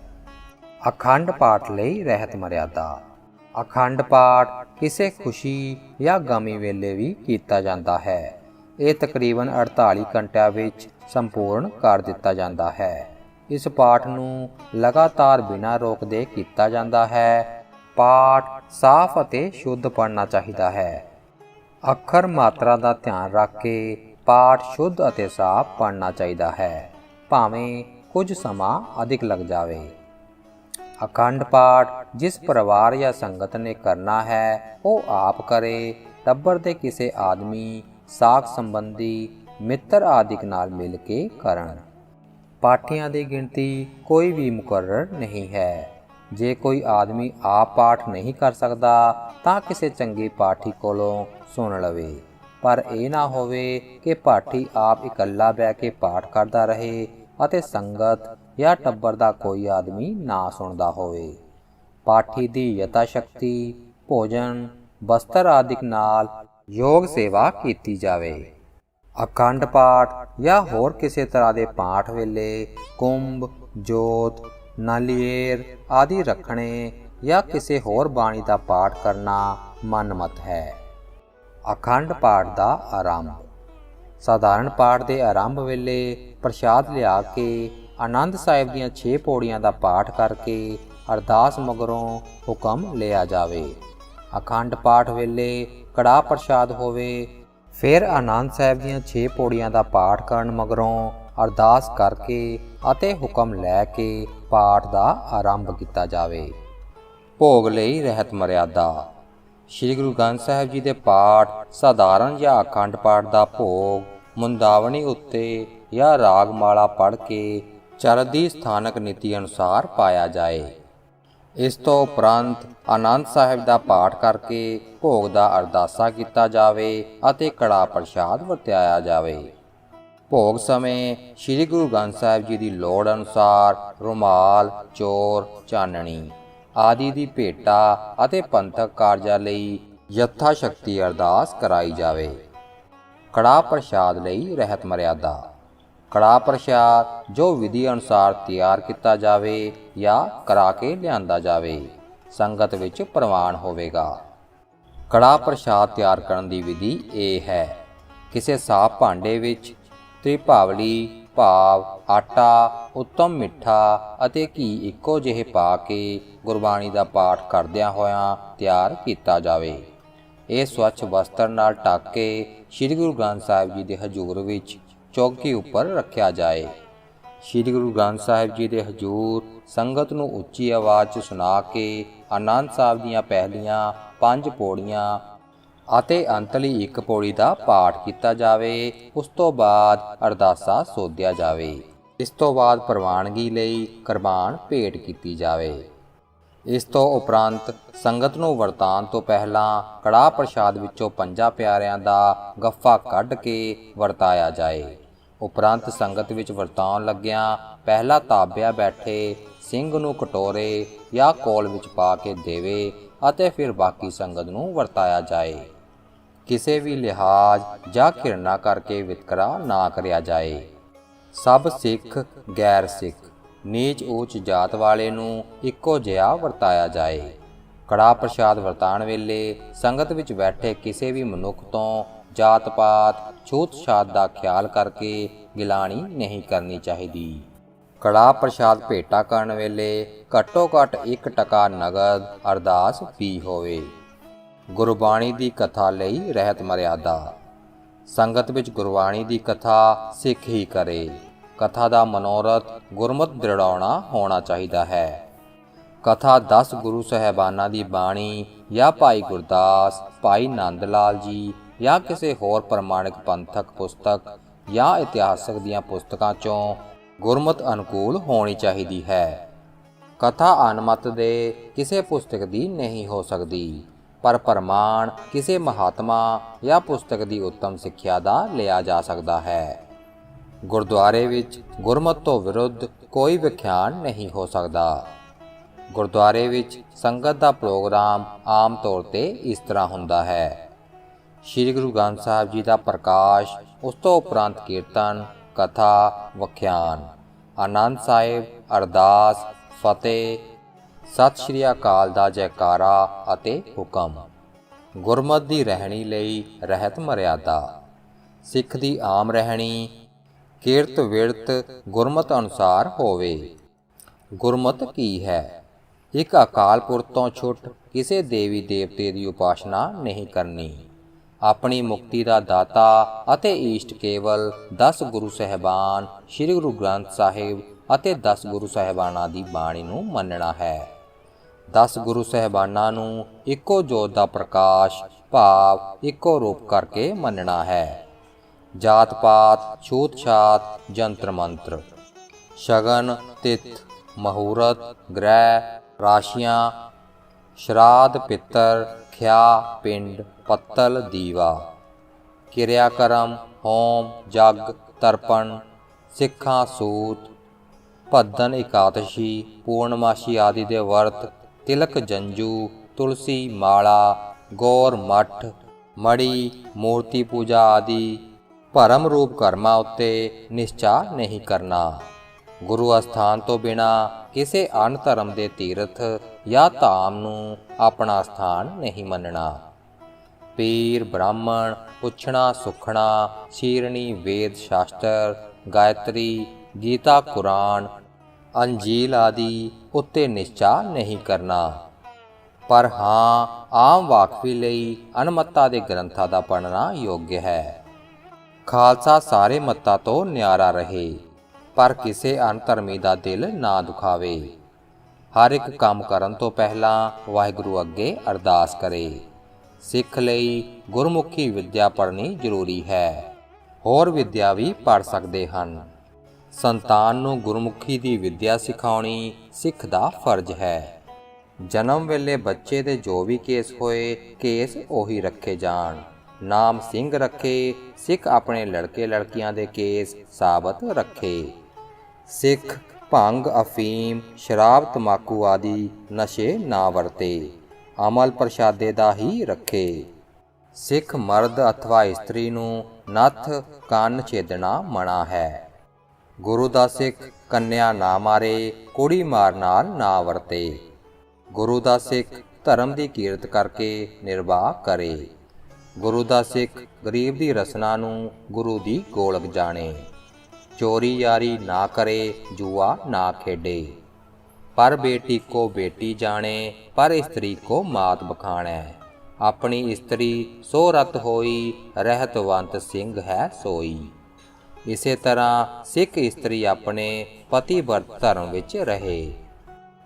ਅਖੰਡ ਪਾਠ ਲਈ ਰਹਿਤ ਮਰਿਆਦਾ। ਅਖੰਡ ਪਾਠ ਕਿਸੇ ਖੁਸ਼ੀ ਜਾਂ ਗਮੀ ਵੇਲੇ ਵੀ ਕੀਤਾ ਜਾਂਦਾ ਹੈ। ਇਹ ਤਕਰੀਬਨ 48 ਘੰਟਿਆਂ ਵਿੱਚ ਸੰਪੂਰਨ ਕਰ ਦਿੱਤਾ ਜਾਂਦਾ ਹੈ। ਇਸ ਪਾਠ ਨੂੰ ਲਗਾਤਾਰ ਬਿਨਾਂ ਰੋਕਦੇ ਕੀਤਾ ਜਾਂਦਾ ਹੈ। ਪਾਠ ਸਾਫ਼ ਅਤੇ ਸ਼ੁੱਧ ਪੜ੍ਹਨਾ ਚਾਹੀਦਾ ਹੈ। ਅੱਖਰ ਮਾਤਰਾ ਦਾ ਧਿਆਨ ਰੱਖ ਕੇ ਪਾਠ ਸ਼ੁੱਧ ਅਤੇ ਸਾਫ਼ ਪੜ੍ਹਨਾ ਚਾਹੀਦਾ ਹੈ, ਭਾਵੇਂ ਕੁਝ ਸਮਾਂ ਅਧਿਕ ਲੱਗ ਜਾਵੇ। ਅਖੰਡ ਪਾਠ ਜਿਸ ਪਰਿਵਾਰ ਜਾਂ ਸੰਗਤ ਨੇ ਕਰਨਾ ਹੈ ਉਹ ਆਪ ਕਰੇ, ਟੱਬਰ ਦੇ ਕਿਸੇ ਆਦਮੀ, ਸਾਕ ਸੰਬੰਧੀ, ਮਿੱਤਰ ਆਦਿਕ ਨਾਲ ਮਿਲ ਕੇ ਕਰਨ। ਪਾਠੀਆਂ ਦੀ ਗਿਣਤੀ ਕੋਈ ਵੀ ਮੁਕਰਰ ਨਹੀਂ ਹੈ। ਜੇ ਕੋਈ ਆਦਮੀ ਆਪ ਪਾਠ ਨਹੀਂ ਕਰ ਸਕਦਾ ਤਾਂ ਕਿਸੇ ਚੰਗੇ ਪਾਠੀ ਕੋਲੋਂ ਸੁਣ ਲਵੇ, ਪਰ ਇਹ ਨਾ ਹੋਵੇ ਕਿ ਪਾਠੀ ਆਪ ਇਕੱਲਾ ਬਹਿ ਕੇ ਪਾਠ ਕਰਦਾ ਰਹੇ ਅਤੇ ਸੰਗਤ ਜਾਂ ਟੱਬਰ ਦਾ ਕੋਈ ਆਦਮੀ ਨਾ ਸੁਣਦਾ ਹੋਵੇ। ਪਾਠੀ ਦੀ ਯਥਾ ਸ਼ਕਤੀ ਭੋਜਨ, ਬਸਤਰ ਆਦਿਕ ਨਾਲ ਯੋਗ ਸੇਵਾ ਕੀਤੀ ਜਾਵੇ। ਅਖੰਡ ਪਾਠ ਜਾਂ ਹੋਰ ਕਿਸੇ ਤਰ੍ਹਾਂ ਦੇ ਪਾਠ ਵੇਲੇ ਕੁੰਭ, ਜੋਤ, ਨਾਲੀਏਰ ਆਦਿ ਰੱਖਣੇ ਜਾਂ ਕਿਸੇ ਹੋਰ ਬਾਣੀ ਦਾ ਪਾਠ ਕਰਨਾ ਮਨਮਤ ਹੈ। ਅਖੰਡ ਪਾਠ ਦਾ ਆਰੰਭ। ਸਾਧਾਰਨ ਪਾਠ ਦੇ ਆਰੰਭ ਵੇਲੇ ਪ੍ਰਸ਼ਾਦ ਲਿਆ ਕੇ ਆਨੰਦ ਸਾਹਿਬ ਦੀਆਂ 6 ਪੌੜੀਆਂ ਦਾ ਪਾਠ ਕਰਕੇ ਅਰਦਾਸ ਮਗਰੋਂ ਹੁਕਮ ਲਿਆ ਜਾਵੇ। ਅਖੰਡ ਪਾਠ ਵੇਲੇ ਕੜਾਹ ਪ੍ਰਸ਼ਾਦ ਹੋਵੇ। ਫਿਰ ਆਨੰਦ ਸਾਹਿਬ ਦੀਆਂ 6 ਪੌੜੀਆਂ ਦਾ ਪਾਠ ਕਰਨ ਮਗਰੋਂ ਅਰਦਾਸ ਕਰਕੇ ਅਤੇ ਹੁਕਮ ਲੈ ਕੇ ਪਾਠ ਦਾ ਆਰੰਭ ਕੀਤਾ ਜਾਵੇ। ਭੋਗ ਲਈ ਰਹਿਤ ਮਰਿਆਦਾ। ਸ੍ਰੀ ਗੁਰੂ ਗ੍ਰੰਥ ਸਾਹਿਬ ਜੀ ਦੇ ਪਾਠ ਸਾਧਾਰਨ ਜਾਂ ਅਖੰਡ ਪਾਠ ਦਾ ਭੋਗ ਮੁੰਦਾਵਣੀ ਉੱਤੇ ਜਾਂ ਰਾਗਮਾਲਾ ਪੜ੍ਹ ਕੇ ਚਰਦੀ ਸਥਾਨਕ ਨੀਤੀ ਅਨੁਸਾਰ ਪਾਇਆ ਜਾਏ। ਇਸ ਤੋਂ ਉਪਰੰਤ ਆਨੰਦ ਸਾਹਿਬ ਦਾ ਪਾਠ ਕਰਕੇ ਭੋਗ ਦਾ ਅਰਦਾਸਾ ਕੀਤਾ ਜਾਵੇ ਅਤੇ ਕੜਾਹ ਪ੍ਰਸ਼ਾਦ ਵਰਤਾਇਆ ਜਾਵੇ। ਭੋਗ ਸਮੇਂ ਸ੍ਰੀ ਗੁਰੂ ਗ੍ਰੰਥ ਸਾਹਿਬ ਜੀ ਦੀ ਲੋੜ ਅਨੁਸਾਰ ਰੁਮਾਲ, ਚੋਰ, ਚਾਨਣੀ ਆਦਿ ਦੀ ਭੇਟਾ ਅਤੇ ਪੰਥਕ ਕਾਰਜਾਂ ਲਈ ਯਥਾ ਸ਼ਕਤੀ ਅਰਦਾਸ ਕਰਾਈ ਜਾਵੇ। ਕੜਾਹ ਪ੍ਰਸ਼ਾਦ ਲਈ ਰਹਿਤ ਮਰਿਆਦਾ। ਕੜਾਹ ਪ੍ਰਸ਼ਾਦ ਜੋ ਵਿਧੀ ਅਨੁਸਾਰ ਤਿਆਰ ਕੀਤਾ ਜਾਵੇ ਜਾਂ ਕਰਾ ਕੇ ਲਿਆਂਦਾ ਜਾਵੇ, ਸੰਗਤ ਵਿੱਚ ਪ੍ਰਵਾਨ ਹੋਵੇਗਾ। ਕੜਾਹ ਪ੍ਰਸ਼ਾਦ ਤਿਆਰ ਕਰਨ ਦੀ ਵਿਧੀ ਇਹ ਹੈ। ਕਿਸੇ ਸਾਫ਼ ਭਾਂਡੇ ਵਿੱਚ ਤ੍ਰਿਭਾਵਲੀ ਭਾਵ ਆਟਾ, ਉੱਤਮ ਮਿੱਠਾ ਅਤੇ ਘੀ ਇੱਕੋ ਜਿਹੇ ਪਾ ਕੇ ਗੁਰਬਾਣੀ ਦਾ ਪਾਠ ਕਰਦਿਆਂ ਹੋਇਆਂ ਤਿਆਰ ਕੀਤਾ ਜਾਵੇ। ਇਹ ਸਵੱਛ ਵਸਤਰ ਨਾਲ ਢੱਕ ਕੇ ਸ੍ਰੀ ਗੁਰੂ ਗ੍ਰੰਥ ਸਾਹਿਬ ਜੀ ਦੇ ਹਜ਼ੂਰ ਵਿੱਚ ਚੌਕੀ ਉੱਪਰ ਰੱਖਿਆ ਜਾਏ। ਸ੍ਰੀ ਗੁਰੂ ਗ੍ਰੰਥ ਸਾਹਿਬ ਜੀ ਦੇ ਹਜ਼ੂਰ ਸੰਗਤ ਨੂੰ ਉੱਚੀ ਆਵਾਜ਼ 'ਚ ਸੁਣਾ ਕੇ ਆਨੰਦ ਸਾਹਿਬ ਦੀਆਂ ਪਹਿਲੀਆਂ 5 ਪੌੜੀਆਂ ਅਤੇ ਅੰਤਲੀ 1 ਪੌੜੀ ਦਾ ਪਾਠ ਕੀਤਾ ਜਾਵੇ। ਉਸ ਤੋਂ ਬਾਅਦ ਅਰਦਾਸਾ ਸੋਧਿਆ ਜਾਵੇ। ਇਸ ਤੋਂ ਬਾਅਦ ਪ੍ਰਵਾਨਗੀ ਲਈ ਕੁਰਬਾਨ ਭੇਟ ਕੀਤੀ ਜਾਵੇ। ਇਸ ਤੋਂ ਉਪਰੰਤ ਸੰਗਤ ਨੂੰ ਵਰਤਾਨ ਤੋਂ ਪਹਿਲਾਂ ਕੜਾਹ ਪ੍ਰਸ਼ਾਦ ਵਿੱਚੋਂ 5 ਪਿਆਰਿਆਂ ਦਾ ਗੱਫਾ ਕੱਢ ਕੇ ਵਰਤਾਇਆ ਜਾਏ। ਉਪਰੰਤ ਸੰਗਤ ਵਿੱਚ ਵਰਤਾਉਣ ਲੱਗਿਆਂ ਪਹਿਲਾ ਤਾਬਿਆ ਬੈਠੇ ਸਿੰਘ ਨੂੰ ਕਟੋਰੇ ਜਾਂ ਕੋਲ ਵਿੱਚ ਪਾ ਕੇ ਦੇਵੇ ਅਤੇ ਫਿਰ ਬਾਕੀ ਸੰਗਤ ਨੂੰ ਵਰਤਾਇਆ ਜਾਏ। ਕਿਸੇ ਵੀ ਲਿਹਾਜ਼ ਜਾਂ ਘਿਰਣਾ ਕਰਕੇ ਵਿਤਕਰਾ ਨਾ ਕਰਿਆ ਜਾਏ। ਸਭ ਸਿੱਖ ਗੈਰ ਸਿੱਖ, ਨੀਚ ਊਚ ਜਾਤ ਵਾਲੇ ਨੂੰ ਇੱਕੋ ਜਿਹਾ ਵਰਤਾਇਆ ਜਾਏ। ਕੜਾਹ ਪ੍ਰਸ਼ਾਦ ਵਰਤਾਉਣ ਵੇਲੇ ਸੰਗਤ ਵਿੱਚ ਬੈਠੇ ਕਿਸੇ ਵੀ ਮਨੁੱਖ ਤੋਂ ਜਾਤ ਪਾਤ ਛੂਤ ਛਾਤ ਦਾ ਖਿਆਲ ਕਰਕੇ ਗਿਲਾਣੀ ਨਹੀਂ ਕਰਨੀ ਚਾਹੀਦੀ। ਕੜਾਹ ਪ੍ਰਸ਼ਾਦ ਭੇਟਾ ਕਰਨ ਵੇਲੇ ਘੱਟੋ ਘੱਟ 1 ਟਕਾ ਨਗਦ ਅਰਦਾਸ ਵੀ ਹੋਵੇ। ਗੁਰਬਾਣੀ ਦੀ ਕਥਾ ਲਈ ਰਹਿਤ ਮਰਿਆਦਾ। ਸੰਗਤ ਵਿੱਚ ਗੁਰਬਾਣੀ ਦੀ ਕਥਾ ਸਿੱਖ ਹੀ ਕਰੇ। ਕਥਾ ਦਾ ਮਨੋਰਥ ਗੁਰਮਤਿ ਦ੍ਰਿੜਾਉਣਾ ਹੋਣਾ ਚਾਹੀਦਾ ਹੈ। ਕਥਾ 10 ਗੁਰੂ ਸਾਹਿਬਾਨਾਂ ਦੀ ਬਾਣੀ ਜਾਂ ਭਾਈ ਗੁਰਦਾਸ, ਭਾਈ ਨੰਦ ਲਾਲ ਜੀ ਜਾਂ ਕਿਸੇ ਹੋਰ ਪ੍ਰਮਾਣਿਕ ਪੰਥਕ ਪੁਸਤਕ ਜਾਂ ਇਤਿਹਾਸਕ ਦੀਆਂ ਪੁਸਤਕਾਂ 'ਚੋਂ ਗੁਰਮਤਿ ਅਨੁਕੂਲ ਹੋਣੀ ਚਾਹੀਦੀ ਹੈ। ਕਥਾ ਅਨਮਤ ਦੇ ਕਿਸੇ ਪੁਸਤਕ ਦੀ ਨਹੀਂ ਹੋ ਸਕਦੀ, ਪਰ ਪ੍ਰਮਾਣ ਕਿਸੇ ਮਹਾਤਮਾ ਜਾਂ ਪੁਸਤਕ ਦੀ ਉੱਤਮ ਸਿੱਖਿਆ ਦਾ ਲਿਆ ਜਾ ਸਕਦਾ ਹੈ। ਗੁਰਦੁਆਰੇ ਵਿੱਚ ਗੁਰਮਤਿ ਤੋਂ ਵਿਰੁੱਧ ਕੋਈ ਵਿਖਿਆਨ ਨਹੀਂ ਹੋ ਸਕਦਾ। ਗੁਰਦੁਆਰੇ ਵਿੱਚ ਸੰਗਤ ਦਾ ਪ੍ਰੋਗਰਾਮ ਆਮ ਤੌਰ ਤੇ ਇਸ ਤਰ੍ਹਾਂ ਹੁੰਦਾ ਹੈ। ਸ੍ਰੀ ਗੁਰੂ ਗ੍ਰੰਥ ਸਾਹਿਬ ਜੀ ਦਾ ਪ੍ਰਕਾਸ਼, ਉਸ ਤੋਂ ਉਪਰੰਤ ਕੀਰਤਨ, ਕਥਾ, ਵਖਿਆਨ, ਆਨੰਦ ਸਾਹਿਬ, ਅਰਦਾਸ, ਫਤਿਹ, ਸਤਿ ਸ਼੍ਰੀ ਅਕਾਲ ਦਾ ਜੈਕਾਰਾ ਅਤੇ ਹੁਕਮ। ਗੁਰਮਤਿ ਦੀ ਰਹਿਣੀ ਲਈ ਰਹਿਤ ਮਰਿਆਦਾ। ਸਿੱਖ ਦੀ ਆਮ ਰਹਿਣੀ ਕਿਰਤ ਵਿਰਤ ਗੁਰਮਤਿ ਅਨੁਸਾਰ ਹੋਵੇ। ਗੁਰਮਤਿ ਕੀ ਹੈ? ਇੱਕ ਅਕਾਲ ਪੁਰਖ ਤੋਂ ਛੁੱਟ ਕਿਸੇ ਦੇਵੀ ਦੇਵਤੇ ਦੀ ਉਪਾਸਨਾ ਨਹੀਂ ਕਰਨੀ। ਆਪਣੀ ਮੁਕਤੀ ਦਾ ਦਾਤਾ ਅਤੇ ਈਸ਼ਟ ਕੇਵਲ 10 ਗੁਰੂ ਸਾਹਿਬਾਨ, ਸ੍ਰੀ ਗੁਰੂ ਗ੍ਰੰਥ ਸਾਹਿਬ ਅਤੇ 10 ਗੁਰੂ ਸਾਹਿਬਾਨਾਂ ਦੀ ਬਾਣੀ ਨੂੰ ਮੰਨਣਾ ਹੈ। 10 ਗੁਰੂ ਸਾਹਿਬਾਨਾਂ ਨੂੰ ਇੱਕੋ ਜੋਤ ਦਾ ਪ੍ਰਕਾਸ਼ ਭਾਵ ਇੱਕੋ ਰੂਪ ਕਰਕੇ ਮੰਨਣਾ ਹੈ। ਜਾਤ ਪਾਤ, ਛੂਤ ਛਾਤ, ਜੰਤਰ ਮੰਤਰ, ਸ਼ਗਨ, ਤਿਥ, ਮਹੂਰਤ, ਗ੍ਰਹਿ, ਰਾਸ਼ੀਆਂ, ਸ਼ਰਾਧ, ਪਿੱਤਰ, ਖਿਆ, ਪਿੰਡ, ਪੱਤਲ, ਦੀਵਾ, ਕਿਰਿਆ ਕਰਮ, ਹੋਮ, ਜਗ, ਤਰਪਣ, ਸਿੱਖਾਂ, ਸੂਤ, ਭੱਦਨ, ਇਕਾਦਸ਼ੀ, ਪੂਰਨਮਾਸ਼ੀ ਆਦਿ ਦੇ ਵਰਤ, ਤਿਲਕ, ਜੰਜੂ, ਤੁਲਸੀ, ਮਾਲਾ, ਗੌਰ, ਮੱਠ, ਮੜੀ, ਮੂਰਤੀ ਪੂਜਾ ਆਦਿ ਭਰਮ ਰੂਪ ਕਰਮਾਂ ਉੱਤੇ ਨਿਸ਼ਚਾ ਨਹੀਂ ਕਰਨਾ। ਗੁਰੂ ਅਸਥਾਨ ਤੋਂ ਬਿਨਾ ਕਿਸੇ ਅਨ ਧਰਮ ਦੇ ਤੀਰਥ ਜਾਂ ਧਾਮ ਨੂੰ ਆਪਣਾ ਸਥਾਨ ਨਹੀਂ ਮੰਨਣਾ। ਪੀਰ, ਬ੍ਰਾਹਮਣ, ਪੁੱਛਣਾ, ਸੁਖਣਾ, ਸ਼ੀਰਣੀ, ਵੇਦ ਸ਼ਾਸਤਰ, ਗਾਇਤਰੀ, ਗੀਤਾ, ਕੁਰਾਨ, ਅੰਜੀਲ ਆਦਿ ਉੱਤੇ ਨਿਸ਼ਚਾ ਨਹੀਂ ਕਰਨਾ। ਪਰ ਹਾਂ, ਆਮ ਵਾਕਫੀ ਲਈ ਅਨਮਤਾਂ ਦੇ ਗ੍ਰੰਥਾਂ ਦਾ ਪੜ੍ਹਨਾ ਯੋਗ ਹੈ। ਖਾਲਸਾ ਸਾਰੇ ਮੱਤਾਂ ਤੋਂ ਨਿਆਰਾ ਰਹੇ, ਪਰ ਕਿਸੇ ਅਨਧਰਮੀ ਦਾ ਦਿਲ ਨਾ ਦੁਖਾਵੇ। ਹਰ ਇੱਕ ਕੰਮ ਕਰਨ ਤੋਂ ਪਹਿਲਾਂ ਵਾਹਿਗੁਰੂ ਅੱਗੇ ਅਰਦਾਸ ਕਰੇ। ਸਿੱਖ ਲਈ ਗੁਰਮੁਖੀ ਵਿੱਦਿਆ ਪੜ੍ਹਨੀ ਜ਼ਰੂਰੀ ਹੈ। ਹੋਰ ਵਿੱਦਿਆ ਵੀ ਪੜ੍ਹ ਸਕਦੇ ਹਨ। ਸੰਤਾਨ ਨੂੰ ਗੁਰਮੁਖੀ ਦੀ ਵਿੱਦਿਆ ਸਿਖਾਉਣੀ ਸਿੱਖ ਦਾ ਫਰਜ਼ ਹੈ। ਜਨਮ ਵੇਲੇ ਬੱਚੇ ਦੇ ਜੋ ਵੀ ਕੇਸ ਹੋਏ, ਕੇਸ ਉਹੀ ਰੱਖੇ ਜਾਣ। ਨਾਮ ਸਿੰਘ ਰੱਖੇ, ਸਿੱਖ ਆਪਣੇ ਲੜਕੇ ਲੜਕੀਆਂ ਦੇ ਕੇਸ ਸਾਬਤ ਰੱਖੇ। ਸਿੱਖ ਭੰਗ, ਅਫੀਮ, ਸ਼ਰਾਬ, ਤਮਾਕੂ ਆਦਿ ਨਸ਼ੇ ਨਾ ਵਰਤੇ, ਅਮਲ ਪ੍ਰਸ਼ਾਦੇ ਦਾ ਹੀ ਰੱਖੇ। ਸਿੱਖ ਮਰਦ ਅਥਵਾ ਇਸਤਰੀ ਨੂੰ ਨੱਥ ਕੰਨ ਛੇਦਣਾ ਮਨਾ ਹੈ। ਗੁਰੂ ਦਾ ਸਿੱਖ ਕੰਨਿਆ ਨਾ ਮਾਰੇ, ਕੁੜੀ ਮਾਰ ਨਾਲ ਨਾ ਵਰਤੇ। ਗੁਰੂ ਦਾ ਸਿੱਖ ਧਰਮ ਦੀ ਕੀਰਤ ਕਰਕੇ ਨਿਰਵਾਹ ਕਰੇ। ਗੁਰੂ ਦਾ ਸਿੱਖ ਗਰੀਬ ਦੀ ਰਸਨਾ ਨੂੰ ਗੁਰੂ ਦੀ ਗੋਲਕ ਜਾਣੇ। ਚੋਰੀ ਯਾਰੀ ਨਾ ਕਰੇ, ਜੂਆ ਨਾ ਖੇਡੇ। ਪਰ ਬੇਟੀ ਕੋ ਬੇਟੀ ਜਾਣੇ, ਪਰ ਇਸਤਰੀ ਕੋ ਮਾਤ ਬਖਾਣੈ। ਆਪਣੀ ਇਸਤਰੀ ਸੋ ਰਤ ਹੋਈ, ਰਹਿਤਵੰਤ ਸਿੰਘ ਹੈ ਸੋਈ। ਇਸੇ ਤਰ੍ਹਾਂ ਸਿੱਖ ਇਸਤਰੀ ਆਪਣੇ ਪਤੀ ਵਰਤ ਧਰਮ ਵਿੱਚ ਰਹੇ।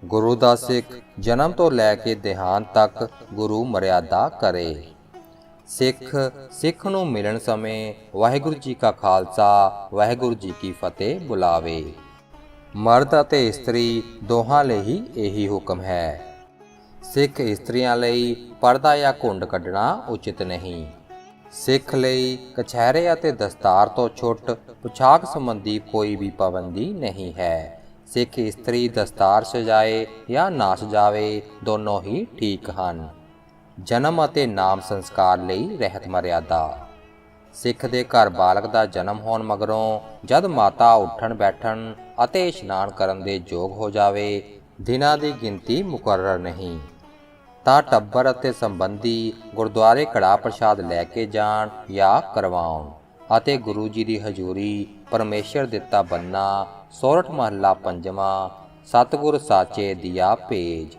ਗੁਰੂ ਦਾ ਸਿੱਖ ਜਨਮ ਤੋਂ ਲੈ ਕੇ ਦੇਹਾਂਤ ਤੱਕ ਗੁਰੂ ਮਰਿਆਦਾ ਕਰੇ। ਸਿੱਖ ਨੂੰ ਮਿਲਣ ਸਮੇਂ ਵਾਹਿਗੁਰੂ ਜੀ ਕਾ ਖਾਲਸਾ, ਵਾਹਿਗੁਰੂ ਜੀ ਕੀ ਫਤਿਹ ਬੁਲਾਵੇ। ਮਰਦ ਅਤੇ ਇਸਤਰੀ ਦੋਹਾਂ ਲਈ ਹੀ ਇਹੀ ਹੁਕਮ ਹੈ। ਸਿੱਖ ਇਸਤਰੀਆਂ ਲਈ ਪਰਦਾ ਜਾਂ ਘੁੰਡ ਕੱਢਣਾ ਉਚਿਤ ਨਹੀਂ। ਸਿੱਖ ਲਈ ਕਛਹਿਰੇ ਅਤੇ ਦਸਤਾਰ ਤੋਂ ਛੁੱਟ ਪੁਸ਼ਾਕ ਸੰਬੰਧੀ ਕੋਈ ਵੀ ਪਾਬੰਦੀ ਨਹੀਂ ਹੈ। ਸਿੱਖ ਇਸਤਰੀ ਦਸਤਾਰ ਸਜਾਏ ਜਾਂ ਨਾ ਸਜਾਵੇ, ਦੋਨੋਂ ਹੀ ਠੀਕ ਹਨ। ਜਨਮ ਅਤੇ ਨਾਮ ਸੰਸਕਾਰ ਲਈ ਰਹਿਤ ਮਰਿਆਦਾ। ਸਿੱਖ ਦੇ ਘਰ ਬਾਲਕ ਦਾ ਜਨਮ ਹੋਣ ਮਗਰੋਂ ਜਦ ਮਾਤਾ ਉੱਠਣ ਬੈਠਣ ਅਤੇ ਇਸ਼ਨਾਨ ਕਰਨ ਦੇ ਯੋਗ ਹੋ ਜਾਵੇ, ਦਿਨਾਂ ਦੀ ਗਿਣਤੀ ਮੁਕਰਰ ਨਹੀਂ, ਤਾਂ ਟੱਬਰ ਅਤੇ ਸੰਬੰਧੀ ਗੁਰਦੁਆਰੇ ਕੜਾਹ ਪ੍ਰਸ਼ਾਦ ਲੈ ਕੇ ਜਾਣ ਜਾਂ ਕਰਵਾਉਣ ਅਤੇ ਗੁਰੂ ਜੀ ਦੀ ਹਜ਼ੂਰੀ ਪਰਮੇਸ਼ਰ ਦਿੱਤਾ ਬੰਨਾ, ਸੋਰਠ ਮਹੱਲਾ ਪੰਜਵਾਂ, ਸਤਿਗੁਰ ਸਾਚੇ ਦੀਆ ਭੇਜ,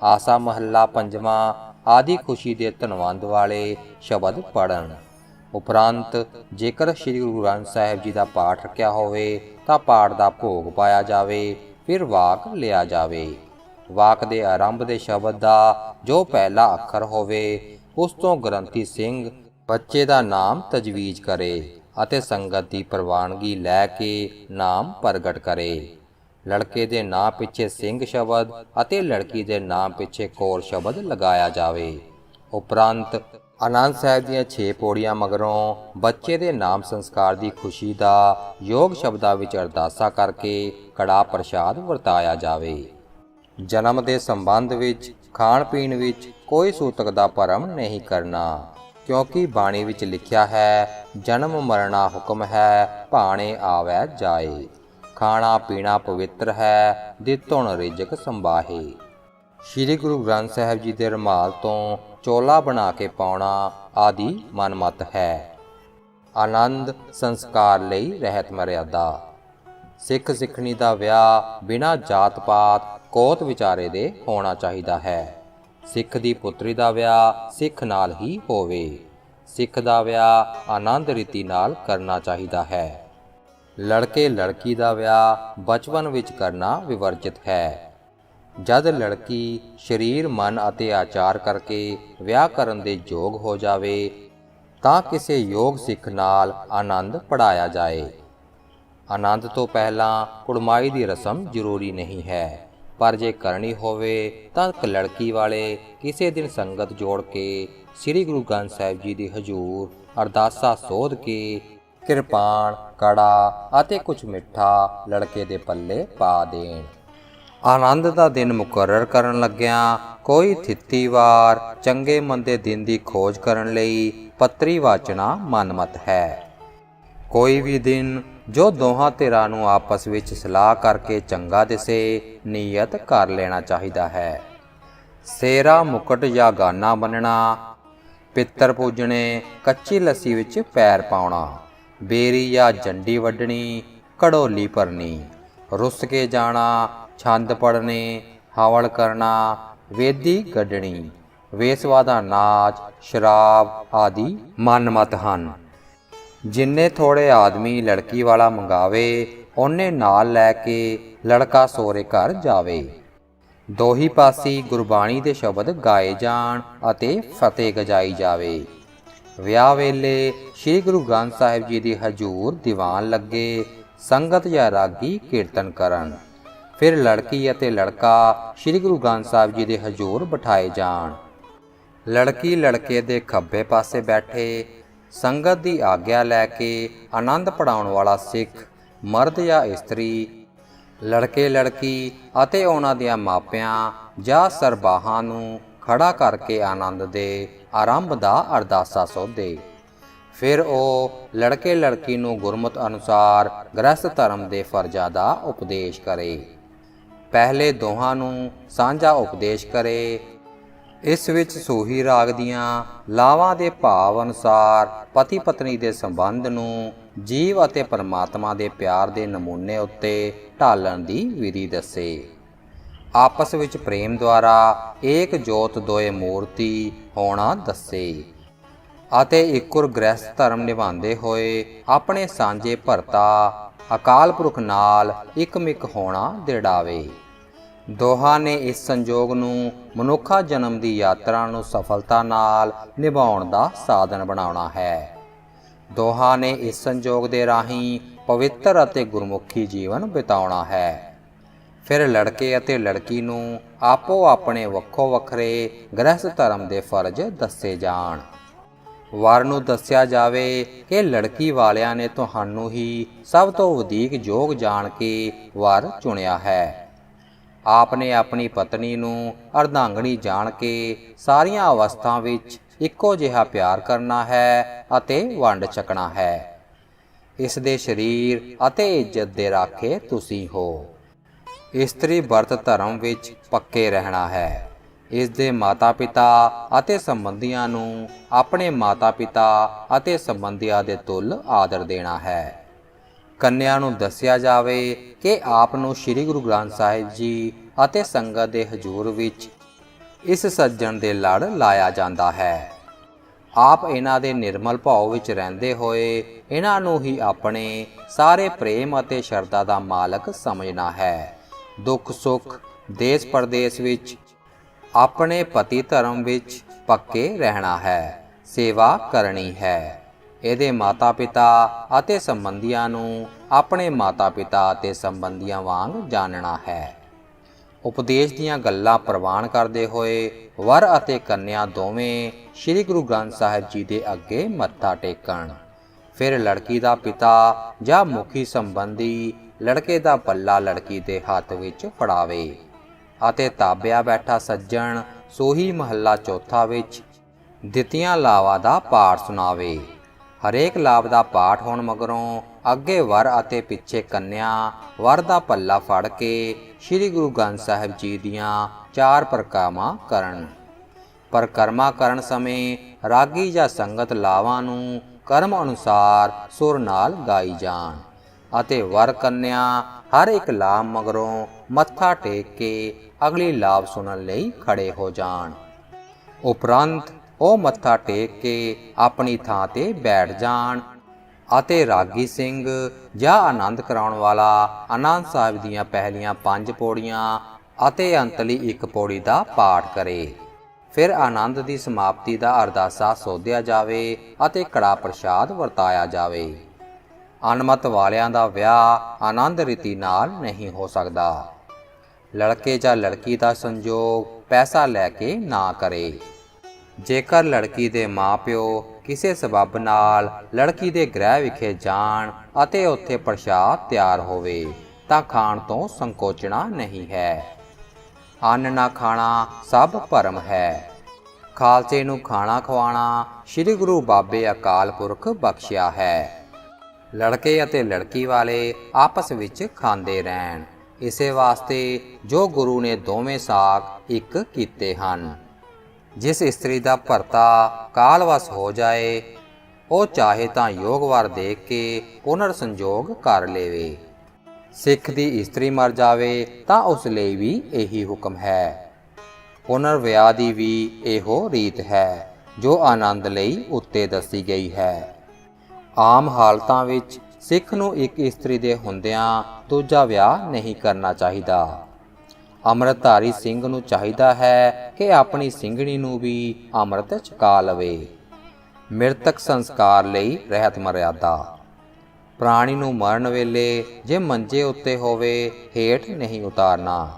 ਆਸਾ ਮਹੱਲਾ ਪੰਜਵਾਂ ਆਦਿ ਖੁਸ਼ੀ ਦੇ ਧਨਵੰਦ ਵਾਲੇ ਸ਼ਬਦ ਪੜ੍ਹਨ। ਉਪਰੰਤ ਜੇਕਰ ਸ੍ਰੀ ਗੁਰੂ ਗ੍ਰੰਥ ਸਾਹਿਬ ਜੀ ਦਾ ਪਾਠ ਰੱਖਿਆ ਹੋਵੇ ਤਾਂ ਪਾਠ ਦਾ ਭੋਗ ਪਾਇਆ ਜਾਵੇ, ਫਿਰ ਵਾਕ ਲਿਆ ਜਾਵੇ। ਵਾਕ ਦੇ ਆਰੰਭ ਦੇ ਸ਼ਬਦ ਦਾ ਜੋ ਪਹਿਲਾ ਅੱਖਰ ਹੋਵੇ, ਉਸ ਤੋਂ ਗ੍ਰੰਥੀ ਸਿੰਘ ਬੱਚੇ ਦਾ ਨਾਮ ਤਜਵੀਜ਼ ਕਰੇ ਅਤੇ ਸੰਗਤ ਦੀ ਪ੍ਰਵਾਨਗੀ ਲੈ ਕੇ ਨਾਮ ਪ੍ਰਗਟ ਕਰੇ। ਲੜਕੇ ਦੇ ਨਾਂ ਪਿੱਛੇ ਸਿੰਘ ਸ਼ਬਦ ਅਤੇ ਲੜਕੀ ਦੇ ਨਾਮ ਪਿੱਛੇ ਕੌਰ ਸ਼ਬਦ ਲਗਾਇਆ ਜਾਵੇ। ਉਪਰੰਤ ਆਨੰਦ ਸਾਹਿਬ ਦੀਆਂ 6 ਪੌੜੀਆਂ ਮਗਰੋਂ ਬੱਚੇ ਦੇ ਨਾਮ ਸੰਸਕਾਰ ਦੀ ਖੁਸ਼ੀ ਦਾ ਯੋਗ ਸ਼ਬਦਾਂ ਵਿੱਚ ਅਰਦਾਸਾ ਕਰਕੇ ਕੜਾਹ ਪ੍ਰਸ਼ਾਦ ਵਰਤਾਇਆ ਜਾਵੇ। ਜਨਮ ਦੇ ਸੰਬੰਧ ਵਿੱਚ ਖਾਣ ਪੀਣ ਵਿੱਚ ਕੋਈ ਸੂਤਕ ਦਾ ਭਰਮ ਨਹੀਂ ਕਰਨਾ, ਕਿਉਂਕਿ ਬਾਣੀ ਵਿੱਚ ਲਿਖਿਆ ਹੈ, ਜਨਮ ਮਰਨਾ ਹੁਕਮ ਹੈ, ਭਾਣੇ ਆਵੈ ਜਾਏ। ਖਾਣਾ ਪੀਣਾ ਪਵਿੱਤਰ ਹੈ, ਦਿੱਤੋਣ ਰਿਜਕ ਸੰਬਾਹੇ। ਸ੍ਰੀ ਗੁਰੂ ਗ੍ਰੰਥ ਸਾਹਿਬ ਜੀ ਦੇ ਰੁਮਾਲ ਤੋਂ ਚੋਲਾ ਬਣਾ ਕੇ ਪਾਉਣਾ ਆਦਿ ਮਨਮਤ ਹੈ। ਆਨੰਦ ਸੰਸਕਾਰ ਲਈ ਰਹਿਤ ਮਰਿਆਦਾ। ਸਿੱਖ ਸਿੱਖਣੀ ਦਾ ਵਿਆਹ ਬਿਨਾਂ ਜਾਤ ਪਾਤ ਕੋਤ ਵਿਚਾਰੇ ਦੇ ਹੋਣਾ ਚਾਹੀਦਾ ਹੈ। ਸਿੱਖ ਦੀ ਪੁੱਤਰੀ ਦਾ ਵਿਆਹ ਸਿੱਖ ਨਾਲ ਹੀ ਹੋਵੇ। ਸਿੱਖ ਦਾ ਵਿਆਹ ਆਨੰਦ ਰੀਤੀ ਨਾਲ ਕਰਨਾ ਚਾਹੀਦਾ ਹੈ। ਲੜਕੇ ਲੜਕੀ ਦਾ ਵਿਆਹ ਬਚਪਨ ਵਿੱਚ ਕਰਨਾ ਵਿਵਰਜਿਤ ਹੈ। ਜਦ ਲੜਕੀ ਸਰੀਰ ਮਨ ਅਤੇ ਆਚਾਰ ਕਰਕੇ ਵਿਆਹ ਕਰਨ ਦੇ ਯੋਗ ਹੋ ਜਾਵੇ ਤਾਂ ਕਿਸੇ ਯੋਗ ਸਿੱਖ ਨਾਲ ਆਨੰਦ ਪੜ੍ਹਾਇਆ ਜਾਏ। ਆਨੰਦ ਤੋਂ ਪਹਿਲਾਂ ਕੁੜਮਾਈ ਦੀ ਰਸਮ ਜ਼ਰੂਰੀ ਨਹੀਂ ਹੈ, ਪਰ ਜੇ ਕਰਨੀ ਹੋਵੇ ਤਾਂ ਲੜਕੀ ਵਾਲੇ ਕਿਸੇ ਦਿਨ ਸੰਗਤ ਜੋੜ ਕੇ ਸ੍ਰੀ ਗੁਰੂ ਗ੍ਰੰਥ ਸਾਹਿਬ ਜੀ ਦੀ ਹਜ਼ੂਰ ਅਰਦਾਸਾ ਸੋਧ ਕੇ ਕਿਰਪਾਨ, ਕੜਾ ਅਤੇ ਕੁਝ ਮਿੱਠਾ ਲੜਕੇ ਦੇ ਪੱਲੇ ਪਾ ਦੇਣ। ਆਨੰਦ ਦਾ ਦਿਨ ਮੁਕਰਰ ਕਰਨ ਲੱਗਿਆਂ ਕੋਈ ਥਿੱਤੀਵਾਰ ਚੰਗੇ ਮੰਦੇ ਦਿਨ ਦੀ ਖੋਜ ਕਰਨ ਲਈ ਪੱਤਰੀ ਵਾਚਣਾ ਮਨਮਤ ਹੈ। ਕੋਈ ਵੀ ਦਿਨ ਜੋ ਦੋਹਾਂ ਧਿਰਾਂ ਨੂੰ ਆਪਸ ਵਿੱਚ ਸਲਾਹ ਕਰਕੇ ਚੰਗਾ ਦਿਸੇ, ਨੀਅਤ ਕਰ ਲੈਣਾ ਚਾਹੀਦਾ ਹੈ। ਸੇਰਾ ਮੁਕਟ ਜਾਂ ਗਾਨਾ ਬੰਨਣਾ, ਪਿੱਤਰ ਪੂਜਣੇ, ਕੱਚੀ ਲੱਸੀ ਵਿੱਚ ਪੈਰ ਪਾਉਣਾ, ਬੇਰੀ ਜਾਂ ਜੰਡੀ ਵੱਢਣੀ, ਘੜੋਲੀ ਭਰਨੀ, ਰੁੱਸ ਕੇ ਜਾਣਾ, ਛੰਦ ਪੜ੍ਹਨੇ, ਹਵਲ ਕਰਨਾ, ਵੇਦੀ ਗੱਡਣੀ, ਵੇਸਵਾ ਦਾ ਨਾਚ, ਸ਼ਰਾਬ ਆਦਿ ਮਨਮਤ ਹਨ। ਜਿੰਨੇ ਥੋੜੇ ਆਦਮੀ ਲੜਕੀ ਵਾਲਾ ਮੰਗਾਵੇ, ਉਹਨੇ ਨਾਲ ਲੈ ਕੇ ਲੜਕਾ ਸੋਹਰੇ ਘਰ ਜਾਵੇ। ਦੋਹੀ ਪਾਸੀ ਗੁਰਬਾਣੀ ਦੇ ਸ਼ਬਦ ਗਾਏ ਜਾਣ ਅਤੇ ਫਤਿਹ ਗਜਾਈ ਜਾਵੇ। ਵਿਆਹ ਵੇਲੇ ਸ੍ਰੀ ਗੁਰੂ ਗ੍ਰੰਥ ਸਾਹਿਬ ਜੀ ਦੀ ਹਜ਼ੂਰ ਦੀਵਾਨ ਲੱਗੇ, ਸੰਗਤ ਜਾਂ ਰਾਗੀ ਕੀਰਤਨ ਕਰਨ। ਫਿਰ ਲੜਕੀ ਅਤੇ ਲੜਕਾ ਸ੍ਰੀ ਗੁਰੂ ਗ੍ਰੰਥ ਸਾਹਿਬ ਜੀ ਦੇ ਹਜ਼ੂਰ ਬਿਠਾਏ ਜਾਣ। ਲੜਕੀ ਲੜਕੇ ਦੇ ਖੱਬੇ ਪਾਸੇ ਬੈਠੇ। ਸੰਗਤ ਦੀ ਆਗਿਆ ਲੈ ਕੇ ਆਨੰਦ ਪੜਾਉਣ ਵਾਲਾ ਸਿੱਖ ਮਰਦ ਜਾਂ ਇਸਤਰੀ ਲੜਕੇ ਲੜਕੀ ਅਤੇ ਉਹਨਾਂ ਦੀਆਂ ਮਾਪਿਆਂ ਜਾਂ ਸਰਬਾਹਾਂ ਨੂੰ ਖੜਾ ਕਰਕੇ ਆਨੰਦ ਦੇ ਆਰੰਭ ਦਾ ਅਰਦਾਸਾ ਸੋਧੇ। ਫਿਰ ਉਹ ਲੜਕੇ ਲੜਕੀ ਨੂੰ ਗੁਰਮਤਿ ਅਨੁਸਾਰ ਗ੍ਰਸਥ ਧਰਮ ਦੇ ਫਰਜ਼ਾਂ ਦਾ ਉਪਦੇਸ਼ ਕਰੇ। ਪਹਿਲੇ ਦੋਹਾਂ ਨੂੰ ਸਾਂਝਾ ਉਪਦੇਸ਼ ਕਰੇ। ਇਸ ਵਿੱਚ ਸੂਹੀ ਰਾਗ ਦੀਆਂ ਲਾਵਾਂ ਦੇ ਭਾਵ ਅਨੁਸਾਰ ਪਤੀ ਪਤਨੀ ਦੇ ਸੰਬੰਧ ਨੂੰ ਜੀਵ ਅਤੇ ਪਰਮਾਤਮਾ ਦੇ ਪਿਆਰ ਦੇ ਨਮੂਨੇ ਉੱਤੇ ਢਾਲਣ ਦੀ ਵਿਧੀ ਦੱਸੇ। ਆਪਸ ਵਿੱਚ ਪ੍ਰੇਮ ਦੁਆਰਾ ਏਕ ਜੋਤ ਦੋਏ ਮੂਰਤੀ ਹੋਣਾ ਦੱਸੇ ਅਤੇ ਇੱਕੁਰ ਗ੍ਰਸਥ ਧਰਮ ਨਿਭਾਉਂਦੇ ਹੋਏ ਆਪਣੇ ਸਾਂਝੇ ਭਰਤਾ ਅਕਾਲ ਪੁਰਖ ਨਾਲ ਇਕਮਿਕ ਹੋਣਾ ਦਿੜਾਵੇ। ਦੋਹਾਂ ਨੇ ਇਸ ਸੰਜੋਗ ਨੂੰ ਮਨੁੱਖਾ ਜਨਮ ਦੀ ਯਾਤਰਾ ਨੂੰ ਸਫਲਤਾ ਨਾਲ ਨਿਭਾਉਣ ਦਾ ਸਾਧਨ ਬਣਾਉਣਾ ਹੈ। ਦੋਹਾਂ ਨੇ ਇਸ ਸੰਜੋਗ ਦੇ ਰਾਹੀਂ ਪਵਿੱਤਰ ਅਤੇ ਗੁਰਮੁਖੀ ਜੀਵਨ ਬਿਤਾਉਣਾ ਹੈ। ਫਿਰ ਲੜਕੇ ਅਤੇ ਲੜਕੀ ਨੂੰ ਆਪੋ ਆਪਣੇ ਵੱਖੋ ਵੱਖਰੇ ਗ੍ਰਸਥ ਧਰਮ ਦੇ ਫਰਜ਼ ਦੱਸੇ ਜਾਣ। ਵਰ ਨੂੰ ਦੱਸਿਆ ਜਾਵੇ ਕਿ ਲੜਕੀ ਵਾਲਿਆਂ ਨੇ ਤੁਹਾਨੂੰ ਹੀ ਸਭ ਤੋਂ ਵਧੇਕ ਯੋਗ ਜਾਣ ਕੇ ਵਰ ਚੁਣਿਆ ਹੈ। ਆਪ ਨੇ ਆਪਣੀ ਪਤਨੀ ਨੂੰ ਅਰਧਾਂਗਣੀ ਜਾਣ ਕੇ ਸਾਰੀਆਂ ਅਵਸਥਾ ਵਿੱਚ ਇੱਕੋ ਜਿਹਾ ਪਿਆਰ ਕਰਨਾ ਹੈ ਅਤੇ ਵੰਡ ਛਕਣਾ ਹੈ। ਇਸ ਦੇ ਸਰੀਰ ਅਤੇ ਇੱਜ਼ਤ ਦੇ ਰਾਖੇ ਤੁਸੀਂ ਹੋ। ਇਸਤਰੀ ਵਰਤ ਧਰਮ ਵਿੱਚ ਪੱਕੇ ਰਹਿਣਾ ਹੈ। ਇਸ ਦੇ ਮਾਤਾ ਪਿਤਾ ਅਤੇ ਸੰਬੰਧੀਆਂ ਨੂੰ ਆਪਣੇ ਮਾਤਾ ਪਿਤਾ ਅਤੇ ਸੰਬੰਧੀਆਂ ਦੇ ਤੁੱਲ ਆਦਰ ਦੇਣਾ ਹੈ। ਕੰਨਿਆ ਨੂੰ ਦੱਸਿਆ ਜਾਵੇ ਕਿ ਆਪ ਨੂੰ ਸ੍ਰੀ ਗੁਰੂ ਗ੍ਰੰਥ ਸਾਹਿਬ ਜੀ ਅਤੇ ਸੰਗਤ ਦੇ ਹਜ਼ੂਰ ਵਿੱਚ ਇਸ ਸੱਜਣ ਦੇ ਲੜ ਲਾਇਆ ਜਾਂਦਾ ਹੈ। ਆਪ ਇਹਨਾਂ ਦੇ ਨਿਰਮਲ ਭਾਵ ਵਿੱਚ ਰਹਿੰਦੇ ਹੋਏ ਇਹਨਾਂ ਨੂੰ ਹੀ ਆਪਣੇ ਸਾਰੇ ਪ੍ਰੇਮ ਅਤੇ ਸ਼ਰਧਾ ਦਾ ਮਾਲਕ ਸਮਝਣਾ ਹੈ। ਦੁੱਖ ਸੁੱਖ ਦੇਸ਼ ਪਰਦੇਸ ਵਿੱਚ ਆਪਣੇ ਪਤੀ ਧਰਮ ਵਿੱਚ ਪੱਕੇ ਰਹਿਣਾ ਹੈ। ਸੇਵਾ ਕਰਨੀ ਹੈ। ਇਹਦੇ ਮਾਤਾ ਪਿਤਾ ਅਤੇ ਸੰਬੰਧੀਆਂ ਨੂੰ ਆਪਣੇ ਮਾਤਾ ਪਿਤਾ ਅਤੇ ਸੰਬੰਧੀਆਂ ਵਾਂਗ ਜਾਣਨਾ ਹੈ। ਉਪਦੇਸ਼ ਦੀਆਂ ਗੱਲਾਂ ਪ੍ਰਵਾਨ ਕਰਦੇ ਹੋਏ ਵਰ ਅਤੇ ਕੰਨਿਆ ਦੋਵੇਂ ਸ੍ਰੀ ਗੁਰੂ ਗ੍ਰੰਥ ਸਾਹਿਬ ਜੀ ਦੇ ਅੱਗੇ ਮੱਥਾ ਟੇਕਣ। ਫਿਰ ਲੜਕੀ ਦਾ ਪਿਤਾ ਜਾਂ ਮੁਖੀ ਸੰਬੰਧੀ ਲੜਕੇ ਦਾ ਪੱਲਾ ਲੜਕੀ ਦੇ ਹੱਥ ਵਿੱਚ ਫੜਾਵੇ ਅਤੇ ਤਾਬਿਆ ਬੈਠਾ ਸੱਜਣ ਸੋਹੀ ਮਹੱਲਾ ਚੌਥਾ ਵਿੱਚ ਦਿੱਤੀਆਂ ਲਾਵਾਂ ਦਾ ਪਾਠ ਸੁਣਾਵੇ। ਹਰੇਕ ਲਾਭ ਦਾ ਪਾਠ ਹੋਣ ਮਗਰੋਂ ਅੱਗੇ ਵਰ ਅਤੇ ਪਿੱਛੇ ਕੰਨਿਆ ਵਰ ਦਾ ਪੱਲਾ ਫੜ ਕੇ ਸ੍ਰੀ ਗੁਰੂ ਗ੍ਰੰਥ ਸਾਹਿਬ ਜੀ ਦੀਆਂ 4 ਪਰਿਕਰਮਾ ਕਰਨ। ਪਰਿਕਰਮਾ ਕਰਨ ਸਮੇਂ ਰਾਗੀ ਜਾਂ ਸੰਗਤ ਲਾਵਾਂ ਨੂੰ ਕਰਮ ਅਨੁਸਾਰ ਸੁਰ ਨਾਲ ਗਾਈ ਜਾਣ ਅਤੇ ਵਰ ਕੰਨਿਆ ਹਰ ਇੱਕ ਲਾਭ ਮਗਰੋਂ ਮੱਥਾ ਟੇਕ ਕੇ ਅਗਲੀ ਲਾਭ ਸੁਣਨ ਲਈ ਖੜੇ ਹੋ ਜਾਣ। ਉਪਰੰਤ ਉਹ ਮੱਥਾ ਟੇਕ ਕੇ ਆਪਣੀ ਥਾਂ ਤੇ ਬੈਠ ਜਾਣ ਅਤੇ ਰਾਗੀ ਸਿੰਘ ਜਾਂ ਆਨੰਦ ਕਰਾਉਣ ਵਾਲਾ ਆਨੰਦ ਸਾਹਿਬ ਦੀਆਂ ਪਹਿਲੀਆਂ 5 ਪੌੜੀਆਂ ਅਤੇ ਅੰਤਲੀ 1 ਪੌੜੀ ਦਾ ਪਾਠ ਕਰੇ। ਫਿਰ ਆਨੰਦ ਦੀ ਸਮਾਪਤੀ ਦਾ ਅਰਦਾਸਾ ਸੋਧਿਆ ਜਾਵੇ ਅਤੇ ਕੜਾ ਪ੍ਰਸ਼ਾਦ ਵਰਤਾਇਆ ਜਾਵੇ। ਅਨਮਤ ਵਾਲਿਆਂ ਦਾ ਵਿਆਹ ਆਨੰਦ ਰੀਤੀ ਨਾਲ ਨਹੀਂ ਹੋ ਸਕਦਾ। ਲੜਕੇ ਜਾਂ ਲੜਕੀ ਦਾ ਸੰਜੋਗ ਪੈਸਾ ਲੈ ਕੇ ਨਾ ਕਰੇ। ਜੇਕਰ ਲੜਕੀ ਦੇ ਮਾਪਿਓ ਕਿਸੇ ਸਬੱਬ ਨਾਲ ਲੜਕੀ ਦੇ ਗ੍ਰਹਿ ਵਿਖੇ ਜਾਣ ਅਤੇ ਉੱਥੇ ਪ੍ਰਸ਼ਾਦ ਤਿਆਰ ਹੋਵੇ ਤਾਂ ਖਾਣ ਤੋਂ ਸੰਕੋਚਣਾ ਨਹੀਂ ਹੈ। ਅੰਨ ਨਾ ਖਾਣਾ ਸਭ ਭਰਮ ਹੈ। ਖਾਲਸੇ ਨੂੰ ਖਾਣਾ ਖਵਾਉਣਾ ਸ੍ਰੀ ਗੁਰੂ ਬਾਬੇ ਅਕਾਲ ਪੁਰਖ ਬਖਸ਼ਿਆ ਹੈ। ਲੜਕੇ ਅਤੇ ਲੜਕੀ ਵਾਲੇ ਆਪਸ ਵਿੱਚ ਖਾਂਦੇ ਰਹਿਣ। ਇਸੇ ਵਾਸਤੇ ਜੋ ਗੁਰੂ ਨੇ ਦੋਵੇਂ ਸਾਕ ਇੱਕ ਕੀਤੇ ਹਨ। ਜਿਸ ਇਸਤਰੀ ਦਾ ਭਰਤਾ ਕਾਲਵਸ ਹੋ ਜਾਏ ਉਹ ਚਾਹੇ ਤਾਂ ਯੋਗਵਾਰ ਦੇਖ ਕੇ ਪੁਨਰ ਸੰਜੋਗ ਕਰ ਲੇਵੇ। ਸਿੱਖ ਦੀ ਇਸਤਰੀ ਮਰ ਜਾਵੇ ਤਾਂ ਉਸ ਲਈ ਵੀ ਇਹੀ ਹੁਕਮ ਹੈ। ਪੁਨਰ ਵਿਆਹ ਦੀ ਵੀ ਇਹੋ ਰੀਤ ਹੈ ਜੋ ਆਨੰਦ ਲਈ ਉੱਤੇ ਦੱਸੀ ਗਈ ਹੈ। ਆਮ ਹਾਲਤਾਂ ਵਿੱਚ ਸਿੱਖ ਨੂੰ ਇੱਕ ਇਸਤਰੀ ਦੇ ਹੁੰਦਿਆਂ ਦੂਜਾ ਵਿਆਹ ਨਹੀਂ ਕਰਨਾ ਚਾਹੀਦਾ। ਅੰਮ੍ਰਿਤਧਾਰੀ ਸਿੰਘ ਨੂੰ ਚਾਹੀਦਾ ਹੈ ਕਿ ਆਪਣੀ ਸਿੰਘਣੀ ਨੂੰ ਵੀ ਅੰਮ੍ਰਿਤ ਛਕਾ ਲਵੇ। ਮ੍ਰਿਤਕ ਸੰਸਕਾਰ ਲਈ ਰਹਿਤ ਮਰਿਆਦਾ। ਪ੍ਰਾਣੀ ਨੂੰ ਮਰਨ ਵੇਲੇ ਜੇ ਮੰਜੇ ਉੱਤੇ ਹੋਵੇ ਹੇਠ ਨਹੀਂ ਉਤਾਰਨਾ।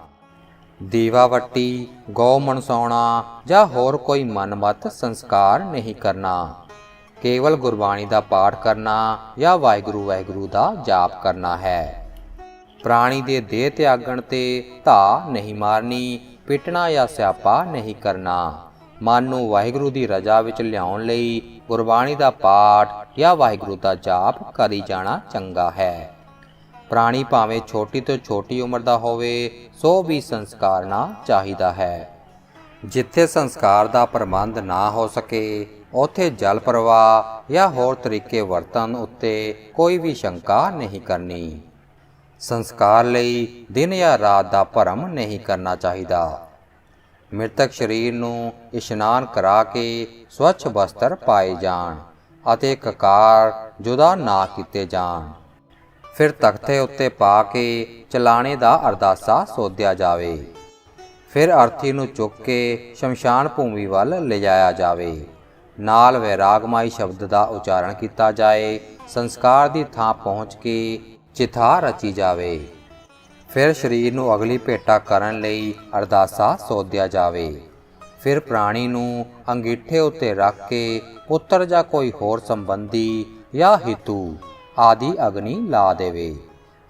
ਦੀਵਾ ਵੱਟੀ, ਗਊ ਮਨਸਾਉਣਾ ਜਾਂ ਹੋਰ ਕੋਈ ਮਨਮਤ ਸੰਸਕਾਰ ਨਹੀਂ ਕਰਨਾ। ਕੇਵਲ ਗੁਰਬਾਣੀ ਦਾ ਪਾਠ ਕਰਨਾ ਜਾਂ ਵਾਹਿਗੁਰੂ ਵਾਹਿਗੁਰੂ ਦਾ ਜਾਪ ਕਰਨਾ ਹੈ। ਪ੍ਰਾਣੀ ਦੇ ਦੇਹ ਤਿਆਗਣ ਤੇ ਧਾ ਨਹੀਂ ਮਾਰਨੀ। ਪਿੱਟਣਾ ਜਾਂ ਸਿਆਪਾ ਨਹੀਂ ਕਰਨਾ। ਮਨ ਨੂੰ ਵਾਹਿਗੁਰੂ ਦੀ ਰਜ਼ਾ ਵਿੱਚ ਲਿਆਉਣ ਲਈ ਗੁਰਬਾਣੀ ਦਾ ਪਾਠ ਜਾਂ ਵਾਹਿਗੁਰੂ ਦਾ ਜਾਪ ਕਰੀ ਜਾਣਾ ਚੰਗਾ ਹੈ। ਪ੍ਰਾਣੀ ਭਾਵੇਂ ਛੋਟੀ ਤੋਂ ਛੋਟੀ ਉਮਰ ਦਾ ਹੋਵੇ ਸੋ ਵੀ ਸੰਸਕਾਰਨਾ ਚਾਹੀਦਾ ਹੈ। ਜਿੱਥੇ ਸੰਸਕਾਰ ਦਾ ਪ੍ਰਬੰਧ ਨਾ ਹੋ ਸਕੇ ਉੱਥੇ ਜਲ ਪ੍ਰਵਾਹ ਜਾਂ ਹੋਰ ਤਰੀਕੇ ਵਰਤਣ ਉੱਤੇ ਕੋਈ ਵੀ ਸ਼ੰਕਾ ਨਹੀਂ ਕਰਨੀ। ਸੰਸਕਾਰ ਲਈ ਦਿਨ ਜਾਂ ਰਾਤ ਦਾ ਭਰਮ ਨਹੀਂ ਕਰਨਾ ਚਾਹੀਦਾ। ਮ੍ਰਿਤਕ ਸਰੀਰ ਨੂੰ ਇਸ਼ਨਾਨ ਕਰਾ ਕੇ ਸਵੱਛ ਵਸਤਰ ਪਾਏ ਜਾਣ ਅਤੇ ਕਕਾਰ ਜੁਦਾ ਨਾ ਕੀਤੇ ਜਾਣ। ਫਿਰ ਤਖਤੇ ਉੱਤੇ ਪਾ ਕੇ ਚਲਾਣੇ ਦਾ ਅਰਦਾਸਾ ਸੋਧਿਆ ਜਾਵੇ। ਫਿਰ ਅਰਥੀ ਨੂੰ ਚੁੱਕ ਕੇ ਸ਼ਮਸ਼ਾਨ ਭੂਮੀ ਵੱਲ ਲਿਜਾਇਆ ਜਾਵੇ। ਨਾਲ ਵੈਰਾਗਮਾਈ ਸ਼ਬਦ ਦਾ ਉਚਾਰਨ ਕੀਤਾ ਜਾਏ। ਸੰਸਕਾਰ ਦੀ ਥਾਂ ਪਹੁੰਚ ਕੇ ਚਿਥਾ ਰਚੀ ਜਾਵੇ। ਫਿਰ ਸਰੀਰ ਨੂੰ ਅਗਲੀ ਭੇਟਾ ਕਰਨ ਲਈ ਅਰਦਾਸਾ ਸੋਧਿਆ ਜਾਵੇ। ਫਿਰ ਪ੍ਰਾਣੀ ਨੂੰ ਅੰਗੀਠੇ ਉੱਤੇ ਰੱਖ ਕੇ ਪੁੱਤਰ ਜਾਂ ਕੋਈ ਹੋਰ ਸੰਬੰਧੀ ਜਾਂ ਹਿਤੂ ਆਦਿ ਅਗਨੀ ਲਾ ਦੇਵੇ।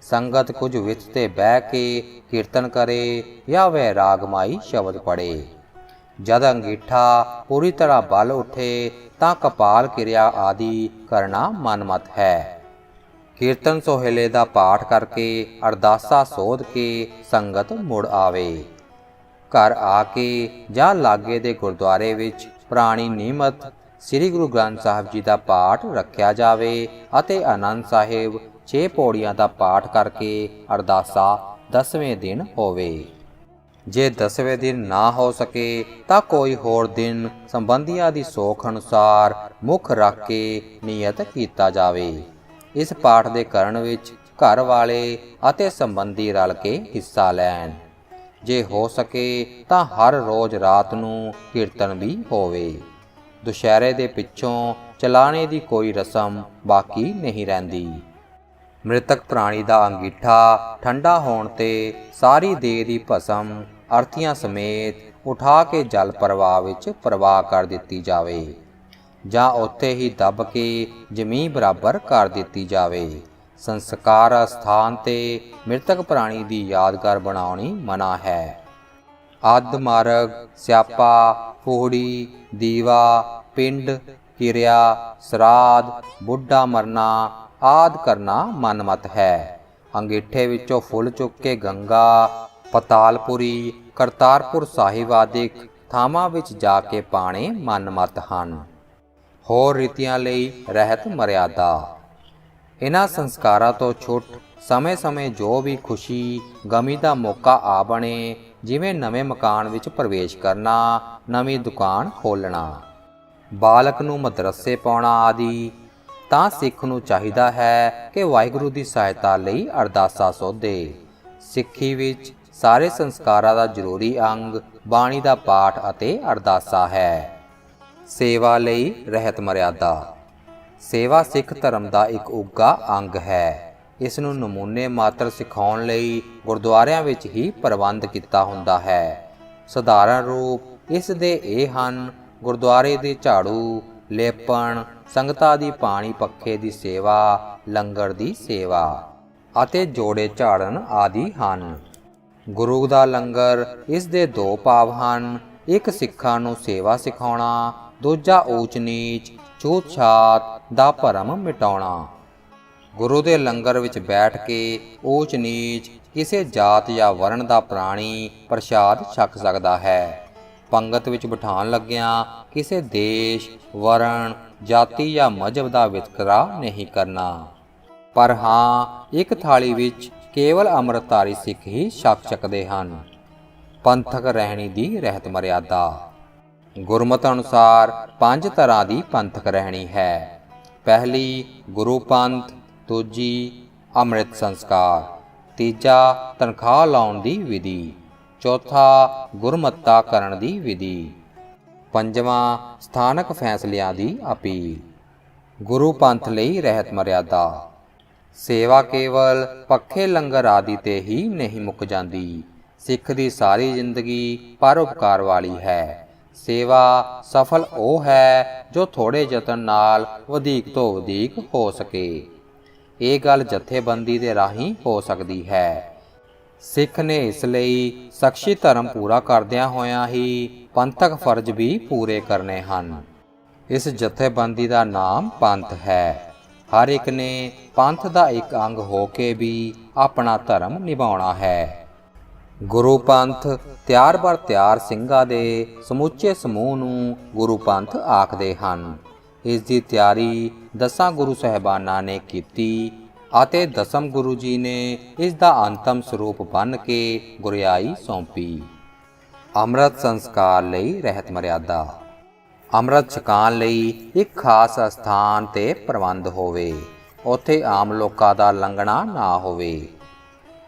ਸੰਗਤ ਕੁਝ ਵਿੱਚ ਤੇ ਬਹਿ ਕੇ ਕੀਰਤਨ ਕਰੇ ਜਾਂ ਵੈਰਾਗਮਾਈ ਸ਼ਬਦ ਪੜ੍ਹੇ। ਜਦ ਅੰਗੀਠਾ ਪੂਰੀ ਤਰ੍ਹਾਂ ਬਲ ਉੱਠੇ ਤਾਂ ਕਪਾਲ ਕਿਰਿਆ ਆਦਿ ਕਰਨਾ ਮਨਮਤ ਹੈ। ਕੀਰਤਨ ਸੋਹਿਲੇ ਦਾ ਪਾਠ ਕਰਕੇ ਅਰਦਾਸਾ ਸੋਧ ਕੇ ਸੰਗਤ ਮੁੜ ਆਵੇ। ਘਰ ਆ ਕੇ ਜਾਂ ਲਾਗੇ ਦੇ ਗੁਰਦੁਆਰੇ ਵਿੱਚ ਪ੍ਰਾਣੀ ਨਿਯਮਤ ਸ੍ਰੀ ਗੁਰੂ ਗ੍ਰੰਥ ਸਾਹਿਬ ਜੀ ਦਾ ਪਾਠ ਰੱਖਿਆ ਜਾਵੇ ਅਤੇ ਆਨੰਦ ਸਾਹਿਬ 6 ਪੌੜੀਆਂ ਦਾ ਪਾਠ ਕਰਕੇ ਅਰਦਾਸਾ 10ਵੇਂ ਦਿਨ ਹੋਵੇ। ਜੇ 10ਵੇਂ ਦਿਨ ਨਾ ਹੋ ਸਕੇ ਤਾਂ ਕੋਈ ਹੋਰ ਦਿਨ ਸੰਬੰਧੀਆਂ ਦੀ ਸੋਖ ਅਨੁਸਾਰ ਮੁੱਖ ਰੱਖ ਕੇ ਨਿਯਤ ਕੀਤਾ ਜਾਵੇ। ਇਸ ਪਾਠ ਦੇ ਕਰਨ ਵਿੱਚ ਘਰ ਵਾਲੇ ਅਤੇ ਸੰਬੰਧੀ ਰਲ ਕੇ ਹਿੱਸਾ ਲੈਣ। ਜੇ ਹੋ ਸਕੇ ਤਾਂ ਹਰ ਰੋਜ਼ ਰਾਤ ਨੂੰ ਕੀਰਤਨ ਵੀ ਹੋਵੇ। ਦੁਸ਼ਹਿਰੇ ਦੇ ਪਿੱਛੋਂ ਚਲਾਣੇ ਦੀ ਕੋਈ ਰਸਮ ਬਾਕੀ ਨਹੀਂ ਰਹਿੰਦੀ। ਮ੍ਰਿਤਕ ਪ੍ਰਾਣੀ ਦਾ ਅੰਗੀਠਾ ਠੰਡਾ ਹੋਣ ਤੇ ਸਾਰੀ ਦੇਹ ਦੀ ਭਸਮ ਅਰਥੀਆਂ ਸਮੇਤ ਉਠਾ ਕੇ ਜਲ ਪ੍ਰਵਾਹ ਵਿੱਚ ਪ੍ਰਵਾਹ ਕਰ ਦਿੱਤੀ ਜਾਵੇ ਜਾਂ ਉੱਥੇ ਹੀ ਦੱਬ ਕੇ ਜ਼ਮੀਨ ਬਰਾਬਰ ਕਰ ਦਿੱਤੀ ਜਾਵੇ। ਸੰਸਕਾਰ ਸਥਾਨ ਤੇ ਮ੍ਰਿਤਕ ਪ੍ਰਾਣੀ ਦੀ ਯਾਦਗਾਰ ਬਣਾਉਣੀ ਮਨਾ ਹੈ। ਅੱਧ ਮਾਰਗ, ਸਿਆਪਾ, ਫੂਹੜੀ, ਦੀਵਾ, ਪਿੰਡ, ਕਿਰਿਆ, ਸਰਾਧ, ਬੁੱਢਾ ਮਰਨਾ ਆਦਿ ਕਰਨਾ ਮਨਮਤ ਹੈ। ਅੰਗੀਠੇ ਵਿੱਚੋਂ ਫੁੱਲ ਚੁੱਕ ਕੇ ਗੰਗਾ, ਪਤਾਲਪੁਰੀ, ਕਰਤਾਰਪੁਰ ਸਾਹਿਬ ਆਦਿਕ ਥਾਵਾਂ ਵਿੱਚ ਜਾ ਕੇ ਪਾਣੇ ਮਨਮਤ ਹਨ। ਹੋਰ ਰੀਤੀਆਂ ਲਈ ਰਹਿਤ ਮਰਿਆਦਾ। ਇਹਨਾਂ ਸੰਸਕਾਰਾਂ ਤੋਂ ਛੁੱਟ ਸਮੇਂ-ਸਮੇਂ ਜੋ ਵੀ ਖੁਸ਼ੀ ਗਮੀ ਦਾ ਮੌਕਾ ਆ ਬਣੇ, ਜਿਵੇਂ ਨਵੇਂ ਮਕਾਨ ਵਿੱਚ ਪ੍ਰਵੇਸ਼ ਕਰਨਾ, ਨਵੀਂ ਦੁਕਾਨ ਖੋਲ੍ਹਣਾ, ਬਾਲਕ ਨੂੰ ਮਦਰਸੇ ਪਾਉਣਾ ਆਦਿ, ਤਾਂ ਸਿੱਖ ਨੂੰ ਚਾਹੀਦਾ ਹੈ ਕਿ ਵਾਹਿਗੁਰੂ ਦੀ ਸਹਾਇਤਾ ਲਈ ਅਰਦਾਸਾ ਸੋਧੇ। ਸਿੱਖੀ ਵਿੱਚ ਸਾਰੇ ਸੰਸਕਾਰਾਂ ਦਾ ਜ਼ਰੂਰੀ ਅੰਗ ਬਾਣੀ ਦਾ ਪਾਠ ਅਤੇ ਅਰਦਾਸਾ ਹੈ। ਸੇਵਾ ਲਈ ਰਹਿਤ ਮਰਿਆਦਾ। ਸੇਵਾ ਸਿੱਖ ਧਰਮ ਦਾ ਇੱਕ ਉੱਘਾ ਅੰਗ ਹੈ। ਇਸ ਨੂੰ ਨਮੂਨੇ ਮਾਤਰ ਸਿਖਾਉਣ ਲਈ ਗੁਰਦੁਆਰਿਆਂ ਵਿੱਚ ਹੀ ਪ੍ਰਬੰਧ ਕੀਤਾ ਹੁੰਦਾ ਹੈ। ਸਧਾਰਨ ਰੂਪ ਇਸ ਦੇ ਇਹ ਹਨ: ਗੁਰਦੁਆਰੇ ਦੇ ਝਾੜੂ, ਲੇਪਣ, ਸੰਗਤਾਂ ਦੀ ਪਾਣੀ ਪੱਖੇ ਦੀ ਸੇਵਾ, ਲੰਗਰ ਦੀ ਸੇਵਾ ਅਤੇ ਜੋੜੇ ਝਾੜਨ ਆਦਿ ਹਨ। ਗੁਰੂ ਦਾ ਲੰਗਰ ਇਸ ਦੇ 2 ਭਾਵ ਹਨ: ਇੱਕ ਸਿੱਖਾਂ ਨੂੰ ਸੇਵਾ ਸਿਖਾਉਣਾ, ਦੂਜਾ ਊਚ ਨੀਚ, ਛੂਤ ਛਾਤ ਦਾ ਭਰਮ ਮਿਟਾਉਣਾ। ਗੁਰੂ ਦੇ ਲੰਗਰ ਵਿੱਚ ਬੈਠ ਕੇ ਊਚ ਨੀਚ ਕਿਸੇ ਜਾਤ ਜਾਂ ਵਰਣ ਦਾ ਪ੍ਰਾਣੀ ਪ੍ਰਸ਼ਾਦ ਛਕ ਸਕਦਾ ਹੈ। ਪੰਗਤ ਵਿੱਚ ਬਿਠਾਉਣ ਲੱਗਿਆਂ ਕਿਸੇ ਦੇਸ਼, ਵਰਣ, ਜਾਤੀ ਜਾਂ ਮਜ਼ਹਬ ਦਾ ਵਿਤਕਰਾ ਨਹੀਂ ਕਰਨਾ। ਪਰ ਹਾਂ, ਇੱਕ ਥਾਲੀ ਵਿੱਚ ਕੇਵਲ ਅੰਮ੍ਰਿਤਧਾਰੀ ਸਿੱਖ ਹੀ ਛਕ ਸਕਦੇ ਹਨ। ਪੰਥਕ ਰਹਿਣੀ ਦੀ ਰਹਿਤ ਮਰਿਆਦਾ। ਗੁਰਮਤਿ ਅਨੁਸਾਰ 5 ਤਰ੍ਹਾਂ ਦੀ ਪੰਥਕ ਰਹਿਣੀ ਹੈ। ਪਹਿਲੀ ਗੁਰੂ ਪੰਥ, ਦੂਜੀ ਅੰਮ੍ਰਿਤ ਸੰਸਕਾਰ, ਤੀਜਾ ਤਨਖਾਹ ਲਾਉਣ ਦੀ ਵਿਧੀ, ਚੌਥਾ ਗੁਰਮੱਤਾ ਕਰਨ ਦੀ ਵਿਧੀ, ਪੰਜਵਾਂ ਸਥਾਨਕ ਫੈਸਲਿਆਂ ਦੀ ਅਪੀਲ। ਗੁਰੂ ਪੰਥ ਲਈ ਰਹਿਤ ਮਰਿਆਦਾ। ਸੇਵਾ ਕੇਵਲ ਪੱਖੇ ਲੰਗਰ ਆਦਿ ਤੇ ਹੀ ਨਹੀਂ ਮੁੱਕ ਜਾਂਦੀ। ਸਿੱਖ ਦੀ ਸਾਰੀ ਜ਼ਿੰਦਗੀ ਪਰਉਪਕਾਰ ਵਾਲੀ ਹੈ। ਸੇਵਾ ਸਫਲ ਉਹ ਹੈ ਜੋ ਥੋੜੇ ਯਤਨ ਨਾਲ ਵਧੇਕ ਤੋਂ ਵਧੇਕ ਹੋ ਸਕੇ। ਇਹ ਗੱਲ ਜਥੇਬੰਦੀ ਦੇ ਰਾਹੀਂ ਹੋ ਸਕਦੀ ਹੈ। ਸਿੱਖ ਨੇ ਇਸ ਲਈ ਸਖਸ਼ੀ ਧਰਮ ਪੂਰਾ ਕਰਦਿਆਂ ਹੋਇਆਂ ਹੀ ਪੰਥਕ ਫਰਜ਼ ਵੀ ਪੂਰੇ ਕਰਨੇ ਹਨ। ਇਸ ਜਥੇਬੰਦੀ ਦਾ ਨਾਮ ਪੰਥ ਹੈ। ਹਰ ਇੱਕ ਨੇ ਪੰਥ ਦਾ ਇੱਕ ਅੰਗ ਹੋ ਕੇ ਵੀ ਆਪਣਾ ਧਰਮ ਨਿਭਾਉਣਾ ਹੈ। ਗੁਰੂ ਪੰਥ ਤਿਆਰ ਬਰ ਤਿਆਰ ਸਿੰਘਾਂ ਦੇ ਸਮੁੱਚੇ ਸਮੂਹ ਨੂੰ ਗੁਰੂ ਪੰਥ ਆਖਦੇ ਹਨ। ਇਸ ਦੀ ਤਿਆਰੀ 10 ਗੁਰੂ ਸਾਹਿਬਾਨਾਂ ਨੇ ਕੀਤੀ ਅਤੇ 10ਮ ਗੁਰੂ ਜੀ ਨੇ ਇਸ ਦਾ ਅੰਤਮ ਸਰੂਪ ਬਣ ਕੇ ਗੁਰਿਆਈ ਸੌਂਪੀ। ਅੰਮ੍ਰਿਤ ਸੰਸਕਾਰ ਲਈ ਰਹਿਤ ਮਰਿਆਦਾ। ਅੰਮ੍ਰਿਤ ਛਕਾਉਣ ਲਈ ਇੱਕ ਖਾਸ ਸਥਾਨ ਤੇ ਪ੍ਰਬੰਧ ਹੋਵੇ। ਉੱਥੇ ਆਮ ਲੋਕਾਂ ਦਾ ਲੰਘਣਾ ਨਾ ਹੋਵੇ।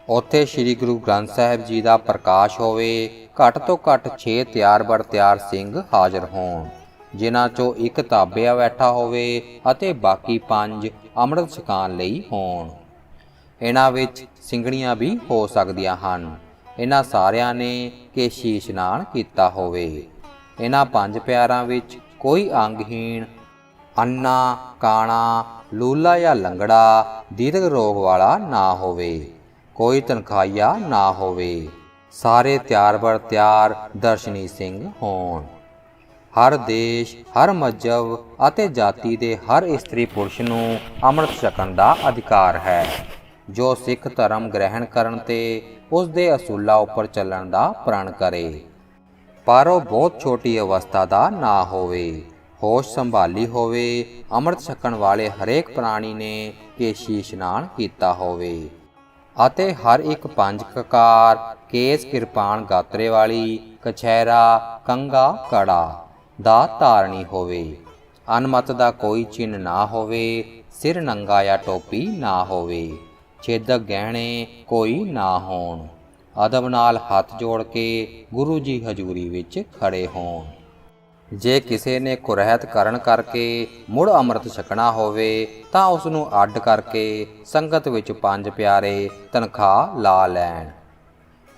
ਉੱਥੇ ਸ੍ਰੀ ਗੁਰੂ ਗ੍ਰੰਥ ਸਾਹਿਬ ਜੀ ਦਾ ਪ੍ਰਕਾਸ਼ ਹੋਵੇ। ਘੱਟ ਤੋਂ ਘੱਟ 6 ਤਿਆਰ ਬਰ ਤਿਆਰ ਸਿੰਘ ਹਾਜ਼ਰ ਹੋਣ, ਜਿਨ੍ਹਾਂ 'ਚੋਂ ਇੱਕ ਤਾਬਿਆ ਬੈਠਾ ਹੋਵੇ ਅਤੇ ਬਾਕੀ 5 ਅੰਮ੍ਰਿਤ ਛਕਾਉਣ ਲਈ ਹੋਣ। ਇਹਨਾਂ ਵਿੱਚ ਸਿੰਘਣੀਆਂ ਵੀ ਹੋ ਸਕਦੀਆਂ ਹਨ। ਇਹਨਾਂ ਸਾਰਿਆਂ ਨੇ ਕੇਸ਼ੀ ਇਸ਼ਨਾਨ ਕੀਤਾ ਹੋਵੇ। ਇਹਨਾਂ ਪੰਜ ਪਿਆਰਾਂ ਵਿੱਚ ਕੋਈ ਅੰਗਹੀਣ, ਅੰਨਾ, ਕਾਣਾ, ਲੂਲਾ ਜਾਂ ਲੰਗੜਾ, ਦੀਰਘ ਰੋਗ ਵਾਲਾ ਨਾ ਹੋਵੇ, ਕੋਈ ਤਨਖਾਹੀਆ ਨਾ ਹੋਵੇ, ਸਾਰੇ ਤਿਆਰ ਬਰ ਤਿਆਰ ਦਰਸ਼ਨੀ ਸਿੰਘ ਹੋਣ। ਹਰ ਦੇਸ਼, ਹਰ ਮਜ਼ਹਬ ਅਤੇ ਜਾਤੀ ਦੇ ਹਰ ਇਸਤਰੀ ਪੁਰਸ਼ ਨੂੰ ਅੰਮ੍ਰਿਤ ਛਕਣ ਦਾ ਅਧਿਕਾਰ ਹੈ। ਜੋ ਸਿੱਖ ਧਰਮ ਗ੍ਰਹਿਣ ਕਰਨ ਤੇ ਉਸ ਦੇ ਅਸੂਲਾਂ ਉੱਪਰ ਚੱਲਣ ਦਾ ਪ੍ਰਣ ਕਰੇ, ਪਰ ਉਹ ਬਹੁਤ ਛੋਟੀ ਅਵਸਥਾ ਦਾ ਨਾ ਹੋਵੇ, ਹੋਸ਼ ਸੰਭਾਲੀ ਹੋਵੇ, ਅੰਮ੍ਰਿਤ ਛਕਣ ਵਾਲੇ ਹਰੇਕ ਪ੍ਰਾਣੀ ਨੇ ਕੇਸ਼ੀ ਇਸ਼ਨਾਨ ਕੀਤਾ ਹੋਵੇ ਅਤੇ ਹਰ ਇੱਕ ਪੰਜ ਕਕਾਰ, ਕੇਸ, ਕਿਰਪਾਨ, ਗਾਤਰੇ ਵਾਲੀ, ਕਛਹਿਰਾ, ਕੰਘਾ, ਕੜਾ ਦਾ ਧਾਰਨੀ ਹੋਵੇ, ਅਨਮਤ ਦਾ ਕੋਈ ਚਿੰਨ੍ਹ ਨਾ ਹੋਵੇ, ਸਿਰ ਨੰਗਾ ਜਾਂ ਟੋਪੀ ਨਾ ਹੋਵੇ, ਛੇਦਕ ਗਹਿਣੇ ਕੋਈ ਨਾ ਹੋਣ, ਅਦਬ ਨਾਲ ਹੱਥ ਜੋੜ ਕੇ ਗੁਰੂ ਜੀ ਹਜ਼ੂਰੀ ਵਿੱਚ ਖੜੇ ਹੋਣ। ਜੇ ਕਿਸੇ ਨੇ ਕੁਰਹਿਤ ਕਰਨ ਕਰਕੇ ਮੁੜ ਅੰਮ੍ਰਿਤ ਛਕਣਾ ਹੋਵੇ ਤਾਂ ਉਸ ਨੂੰ ਅੱਡ ਕਰਕੇ ਸੰਗਤ ਵਿੱਚ ਪੰਜ ਪਿਆਰੇ ਤਨਖਾਹ ਲਾ ਲੈਣ।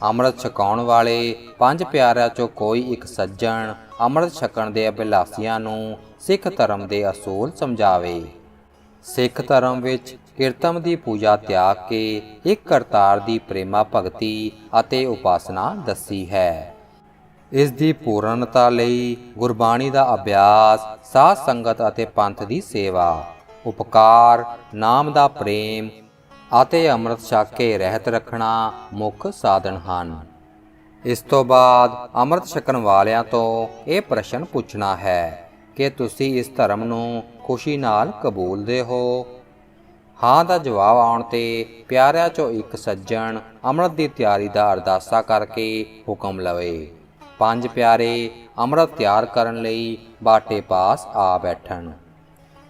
ਅੰਮ੍ਰਿਤ ਛਕਾਉਣ ਵਾਲੇ ਪੰਜ ਪਿਆਰਿਆਂ 'ਚੋਂ ਕੋਈ ਇੱਕ ਸੱਜਣ ਅੰਮ੍ਰਿਤ ਛਕਣ ਦੇ ਅਭਿਲਾਸ਼ੀਆਂ ਨੂੰ ਸਿੱਖ ਧਰਮ ਦੇ ਅਸੂਲ ਸਮਝਾਵੇ। ਸਿੱਖ ਧਰਮ ਵਿੱਚ ਕਿਰਤਮ ਦੀ ਪੂਜਾ ਤਿਆਗ ਕੇ ਇੱਕ ਕਰਤਾਰ ਦੀ ਪ੍ਰੇਮਾ ਭਗਤੀ ਅਤੇ ਉਪਾਸਨਾ ਦੱਸੀ ਹੈ। ਇਸ ਦੀ ਪੂਰਨਤਾ ਲਈ ਗੁਰਬਾਣੀ ਦਾ ਅਭਿਆਸ, ਸਾਧ ਸੰਗਤ ਅਤੇ ਪੰਥ ਦੀ ਸੇਵਾ, ਉਪਕਾਰ, ਨਾਮ ਦਾ ਪ੍ਰੇਮ ਅਤੇ ਅੰਮ੍ਰਿਤ ਛਕ ਕੇ ਰਹਿਤ ਰੱਖਣਾ ਮੁੱਖ ਸਾਧਨ ਹਨ। ਇਸ ਤੋਂ ਬਾਅਦ ਅੰਮ੍ਰਿਤ ਛਕਣ ਵਾਲਿਆਂ ਤੋਂ ਇਹ ਪ੍ਰਸ਼ਨ ਪੁੱਛਣਾ ਹੈ ਕਿ ਤੁਸੀਂ ਇਸ ਧਰਮ ਨੂੰ ਖੁਸ਼ੀ ਨਾਲ ਕਬੂਲਦੇ ਹੋ? ਹਾਂ ਦਾ ਜਵਾਬ ਆਉਣ ਤੇ ਪਿਆਰਿਆਂ 'ਚੋਂ ਇੱਕ ਸੱਜਣ ਅੰਮ੍ਰਿਤ ਦੀ ਤਿਆਰੀ ਦਾ ਅਰਦਾਸਾ ਕਰਕੇ ਹੁਕਮ ਲਵੇ। ਪੰਜ ਪਿਆਰੇ ਅੰਮ੍ਰਿਤ ਤਿਆਰ ਕਰਨ ਲਈ ਬਾਟੇ ਪਾਸ ਆ ਬੈਠਣ।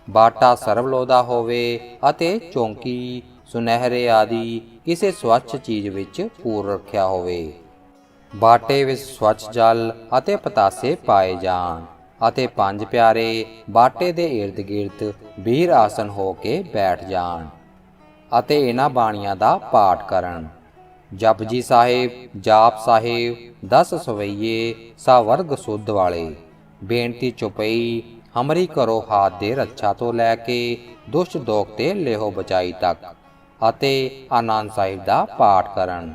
ਬਾਟਾ ਸਰਬਲੋਹ ਦਾ ਹੋਵੇ ਅਤੇ ਚੌਂਕੀ, ਸੁਨਹਿਰੇ ਆਦਿ ਕਿਸੇ ਸਵੱਛ ਚੀਜ਼ ਵਿੱਚ ਪੂਰ ਰੱਖਿਆ ਹੋਵੇ। ਬਾਟੇ ਵਿੱਚ ਸਵੱਛ ਜਲ ਅਤੇ ਪਤਾਸੇ ਪਾਏ ਜਾਣ ਅਤੇ ਪੰਜ ਪਿਆਰੇ ਬਾਟੇ ਦੇ ਇਰਦ ਗਿਰਦ ਵੀਰ ਆਸਨ ਹੋ ਕੇ ਬੈਠ ਜਾਣ ਅਤੇ ਇਹਨਾਂ ਬਾਣੀਆਂ ਦਾ ਪਾਠ ਕਰਨ। ਜਪਜੀ ਸਾਹਿਬ, ਜਾਪ ਸਾਹਿਬ, 10 ਸਵਈਏ, ਸਾਵਰਗ ਸੁੱਧ ਵਾਲੇ, ਬੇਨਤੀ ਚੁਪਈ, ਹਮਰੀ ਕਰੋ ਹਾਥ ਦੇ ਰੱਛਾ ਤੋਂ ਲੈ ਕੇ ਦੁਸ਼ਟ ਦੋਖ ਤੇ ਲੇਹੋ ਬਚਾਈ ਤੱਕ ਅਤੇ ਆਨੰਦ ਸਾਹਿਬ ਦਾ ਪਾਠ ਕਰਨ।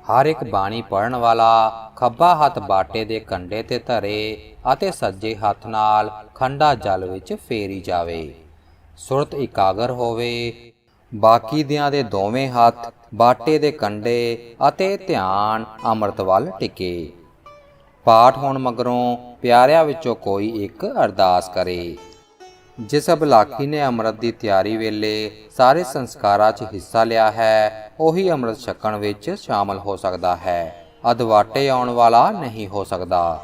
ਹਰ ਇੱਕ ਬਾਣੀ ਪੜ੍ਹਨ ਵਾਲਾ ਖੱਬਾ ਹੱਥ ਬਾਟੇ ਦੇ ਕੰਢੇ ਤੇ ਧਰੇ ਅਤੇ ਸੱਜੇ ਹੱਥ ਨਾਲ ਖੰਡਾ ਜਲ ਵਿੱਚ ਫੇਰੀ ਜਾਵੇ। ਸੁਰਤ ਇਕਾਗਰ ਹੋਵੇ। ਬਾਕੀ ਦਿਆਂ ਦੇ ਦੋਵੇਂ ਹੱਥ ਬਾਟੇ ਦੇ ਕੰਢੇ ਅਤੇ ਧਿਆਨ ਅੰਮ੍ਰਿਤ ਵੱਲ ਟਿਕੇ। ਪਾਠ ਹੋਣ ਮਗਰੋਂ ਪਿਆਰਿਆਂ ਵਿੱਚੋਂ ਕੋਈ ਇੱਕ ਅਰਦਾਸ ਕਰੇ। ਜਿਸ ਅਭਿਲਾਖੀ ਨੇ ਅੰਮ੍ਰਿਤ ਦੀ ਤਿਆਰੀ ਵੇਲੇ ਸਾਰੇ ਸੰਸਕਾਰਾਂ 'ਚ ਹਿੱਸਾ ਲਿਆ ਹੈ, ਉਹੀ ਅੰਮ੍ਰਿਤ ਛਕਣ ਵਿੱਚ ਸ਼ਾਮਲ ਹੋ ਸਕਦਾ ਹੈ, ਅਦਵਾਟੇ ਆਉਣ ਵਾਲਾ ਨਹੀਂ ਹੋ ਸਕਦਾ।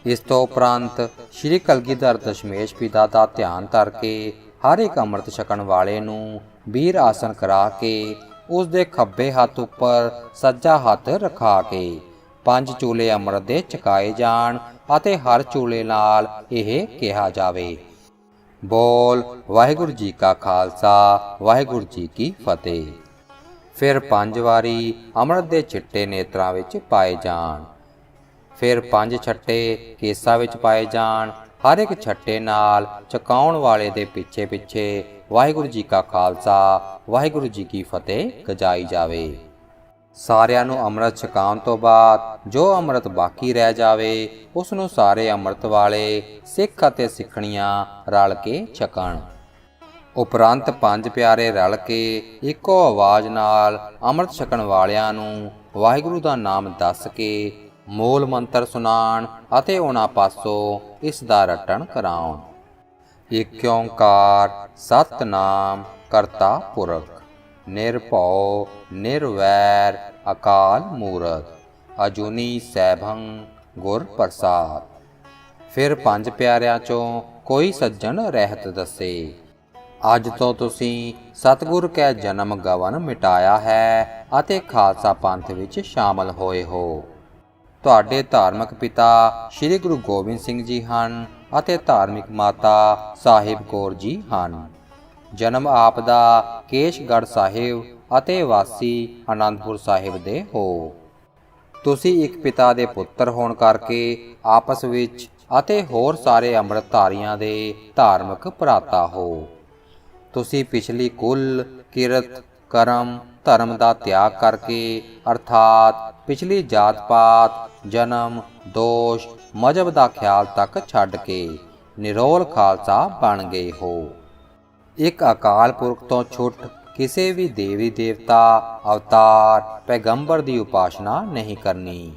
ਇਸ ਤੋਂ ਉਪਰੰਤ ਸ਼੍ਰੀ ਕਲਗੀਧਰ ਦਸ਼ਮੇਸ਼ ਪਿਤਾ ਦਾ ਧਿਆਨ ਧਰ ਕੇ ਹਰ ਇੱਕ ਅੰਮ੍ਰਿਤ ਛਕਣ ਵਾਲੇ ਨੂੰ ਵੀਰ ਆਸਨ ਕਰਾ ਕੇ ਉਸ ਦੇ ਖੱਬੇ ਹੱਥ ਉੱਪਰ ਸੱਜਾ ਹੱਥ ਰਖਾ ਕੇ ਪੰਜ ਚੂਲੇ ਅੰਮ੍ਰਿਤ ਦੇ ਛਕਾਏ ਜਾਣ ਅਤੇ ਹਰ ਚੂਲੇ ਨਾਲ ਇਹ ਕਿਹਾ ਜਾਵੇ, ਬੋਲ ਵਾਹਿਗੁਰੂ ਜੀ ਕਾ ਖਾਲਸਾ, ਵਾਹਿਗੁਰੂ ਜੀ ਕੀ ਫਤਿਹ। ਫਿਰ 5 ਵਾਰੀ ਅੰਮ੍ਰਿਤ ਦੇ ਚਿੱਟੇ ਨੇਤਰਾਂ ਵਿੱਚ ਪਾਏ ਜਾਣ। ਫਿਰ 5 ਛੱਟੇ ਕੇਸਾਂ ਵਿੱਚ ਪਾਏ ਜਾਣ। ਹਰ ਇੱਕ ਛੱਟੇ ਨਾਲ ਛਕਾਉਣ ਵਾਲੇ ਦੇ ਪਿੱਛੇ ਪਿੱਛੇ ਵਾਹਿਗੁਰੂ ਜੀ ਕਾ ਖਾਲਸਾ, ਵਾਹਿਗੁਰੂ ਜੀ ਕੀ ਫਤਿਹ ਗਜਾਈ ਜਾਵੇ। ਸਾਰਿਆਂ ਨੂੰ ਅੰਮ੍ਰਿਤ ਛਕਾਉਣ ਤੋਂ ਬਾਅਦ ਜੋ ਅੰਮ੍ਰਿਤ ਬਾਕੀ ਰਹਿ ਜਾਵੇ ਉਸ ਨੂੰ ਸਾਰੇ ਅੰਮ੍ਰਿਤ ਵਾਲੇ ਸਿੱਖ ਅਤੇ ਸਿੱਖਣੀਆਂ ਰਲ ਕੇ ਛਕਣ। ਉਪਰੰਤ ਪੰਜ ਪਿਆਰੇ ਰਲ ਕੇ ਇੱਕੋ ਆਵਾਜ਼ ਨਾਲ ਅੰਮ੍ਰਿਤ ਛਕਣ ਵਾਲਿਆਂ ਨੂੰ ਵਾਹਿਗੁਰੂ ਦਾ ਨਾਮ ਦੱਸ ਕੇ ਮੂਲ ਮੰਤਰ ਸੁਣਾਉਣ ਅਤੇ ਉਹਨਾਂ ਪਾਸੋਂ ਇਸ ਦਾ ਰਟਣ ਕਰਾਉਣ। ਏਕ ਓਂਕਾਰ ਸਤਿਨਾਮ ਕਰਤਾ ਪੁਰਖ, ਨਿਰਭਉ ਨਿਰਵੈਰ ਅਕਾਲ ਮੂਰਤ, ਅਜੂਨੀ ਸੈਭੰ ਗੁਰ ਪ੍ਰਸਾਦ। ਫਿਰ ਪੰਜ ਪਿਆਰਿਆਂ 'ਚੋਂ ਕੋਈ ਸੱਜਣ ਰਹਿਤ ਦੱਸੇ, ਅੱਜ ਤੋਂ ਤੁਸੀਂ ਸਤਿਗੁਰ ਕੈ ਜਨਮ ਗਵਨ ਮਿਟਾਇਆ ਹੈ ਅਤੇ ਖਾਲਸਾ ਪੰਥ ਵਿੱਚ ਸ਼ਾਮਲ ਹੋਏ ਹੋ। ਤੁਹਾਡੇ ਧਾਰਮਿਕ ਪਿਤਾ ਸ੍ਰੀ ਗੁਰੂ ਗੋਬਿੰਦ ਸਿੰਘ ਜੀ ਹਨ ਅਤੇ ਧਾਰਮਿਕ ਮਾਤਾ ਸਾਹਿਬ ਕੌਰ ਜੀ ਹਨ। ਜਨਮ ਆਪ ਦਾ ਕੇਸ਼ਗੜ੍ਹ ਸਾਹਿਬ ਅਤੇ ਵਾਸੀ ਆਨੰਦਪੁਰ ਸਾਹਿਬ ਦੇ ਹੋ। ਤੁਸੀਂ ਇੱਕ ਪਿਤਾ ਦੇ ਪੁੱਤਰ ਹੋਣ ਕਰਕੇ ਆਪਸ ਵਿੱਚ ਅਤੇ ਹੋਰ ਸਾਰੇ ਅੰਮ੍ਰਿਤਧਾਰੀਆਂ ਦੇ ਧਾਰਮਿਕ ਭਰਾਤਾ ਹੋ। ਤੁਸੀਂ ਪਿਛਲੀ ਕੁੱਲ ਕਿਰਤ ਕਰਮ ਧਰਮ ਦਾ ਤਿਆਗ ਕਰਕੇ ਅਰਥਾਤ ਪਿਛਲੀ ਜਾਤ ਪਾਤ ਜਨਮ ਦੋਸ਼ ਮਜ਼ਹਬ ਦਾ ਖਿਆਲ ਤੱਕ ਛੱਡ ਕੇ ਨਿਰੋਲ ਖਾਲਸਾ ਬਣ ਗਏ ਹੋ। ਇੱਕ ਅਕਾਲ ਪੁਰਖ ਤੋਂ ਛੁੱਟ ਕਿਸੇ ਵੀ ਦੇਵੀ ਦੇਵਤਾ ਅਵਤਾਰ ਪੈਗੰਬਰ ਦੀ ਉਪਾਸਨਾ ਨਹੀਂ ਕਰਨੀ।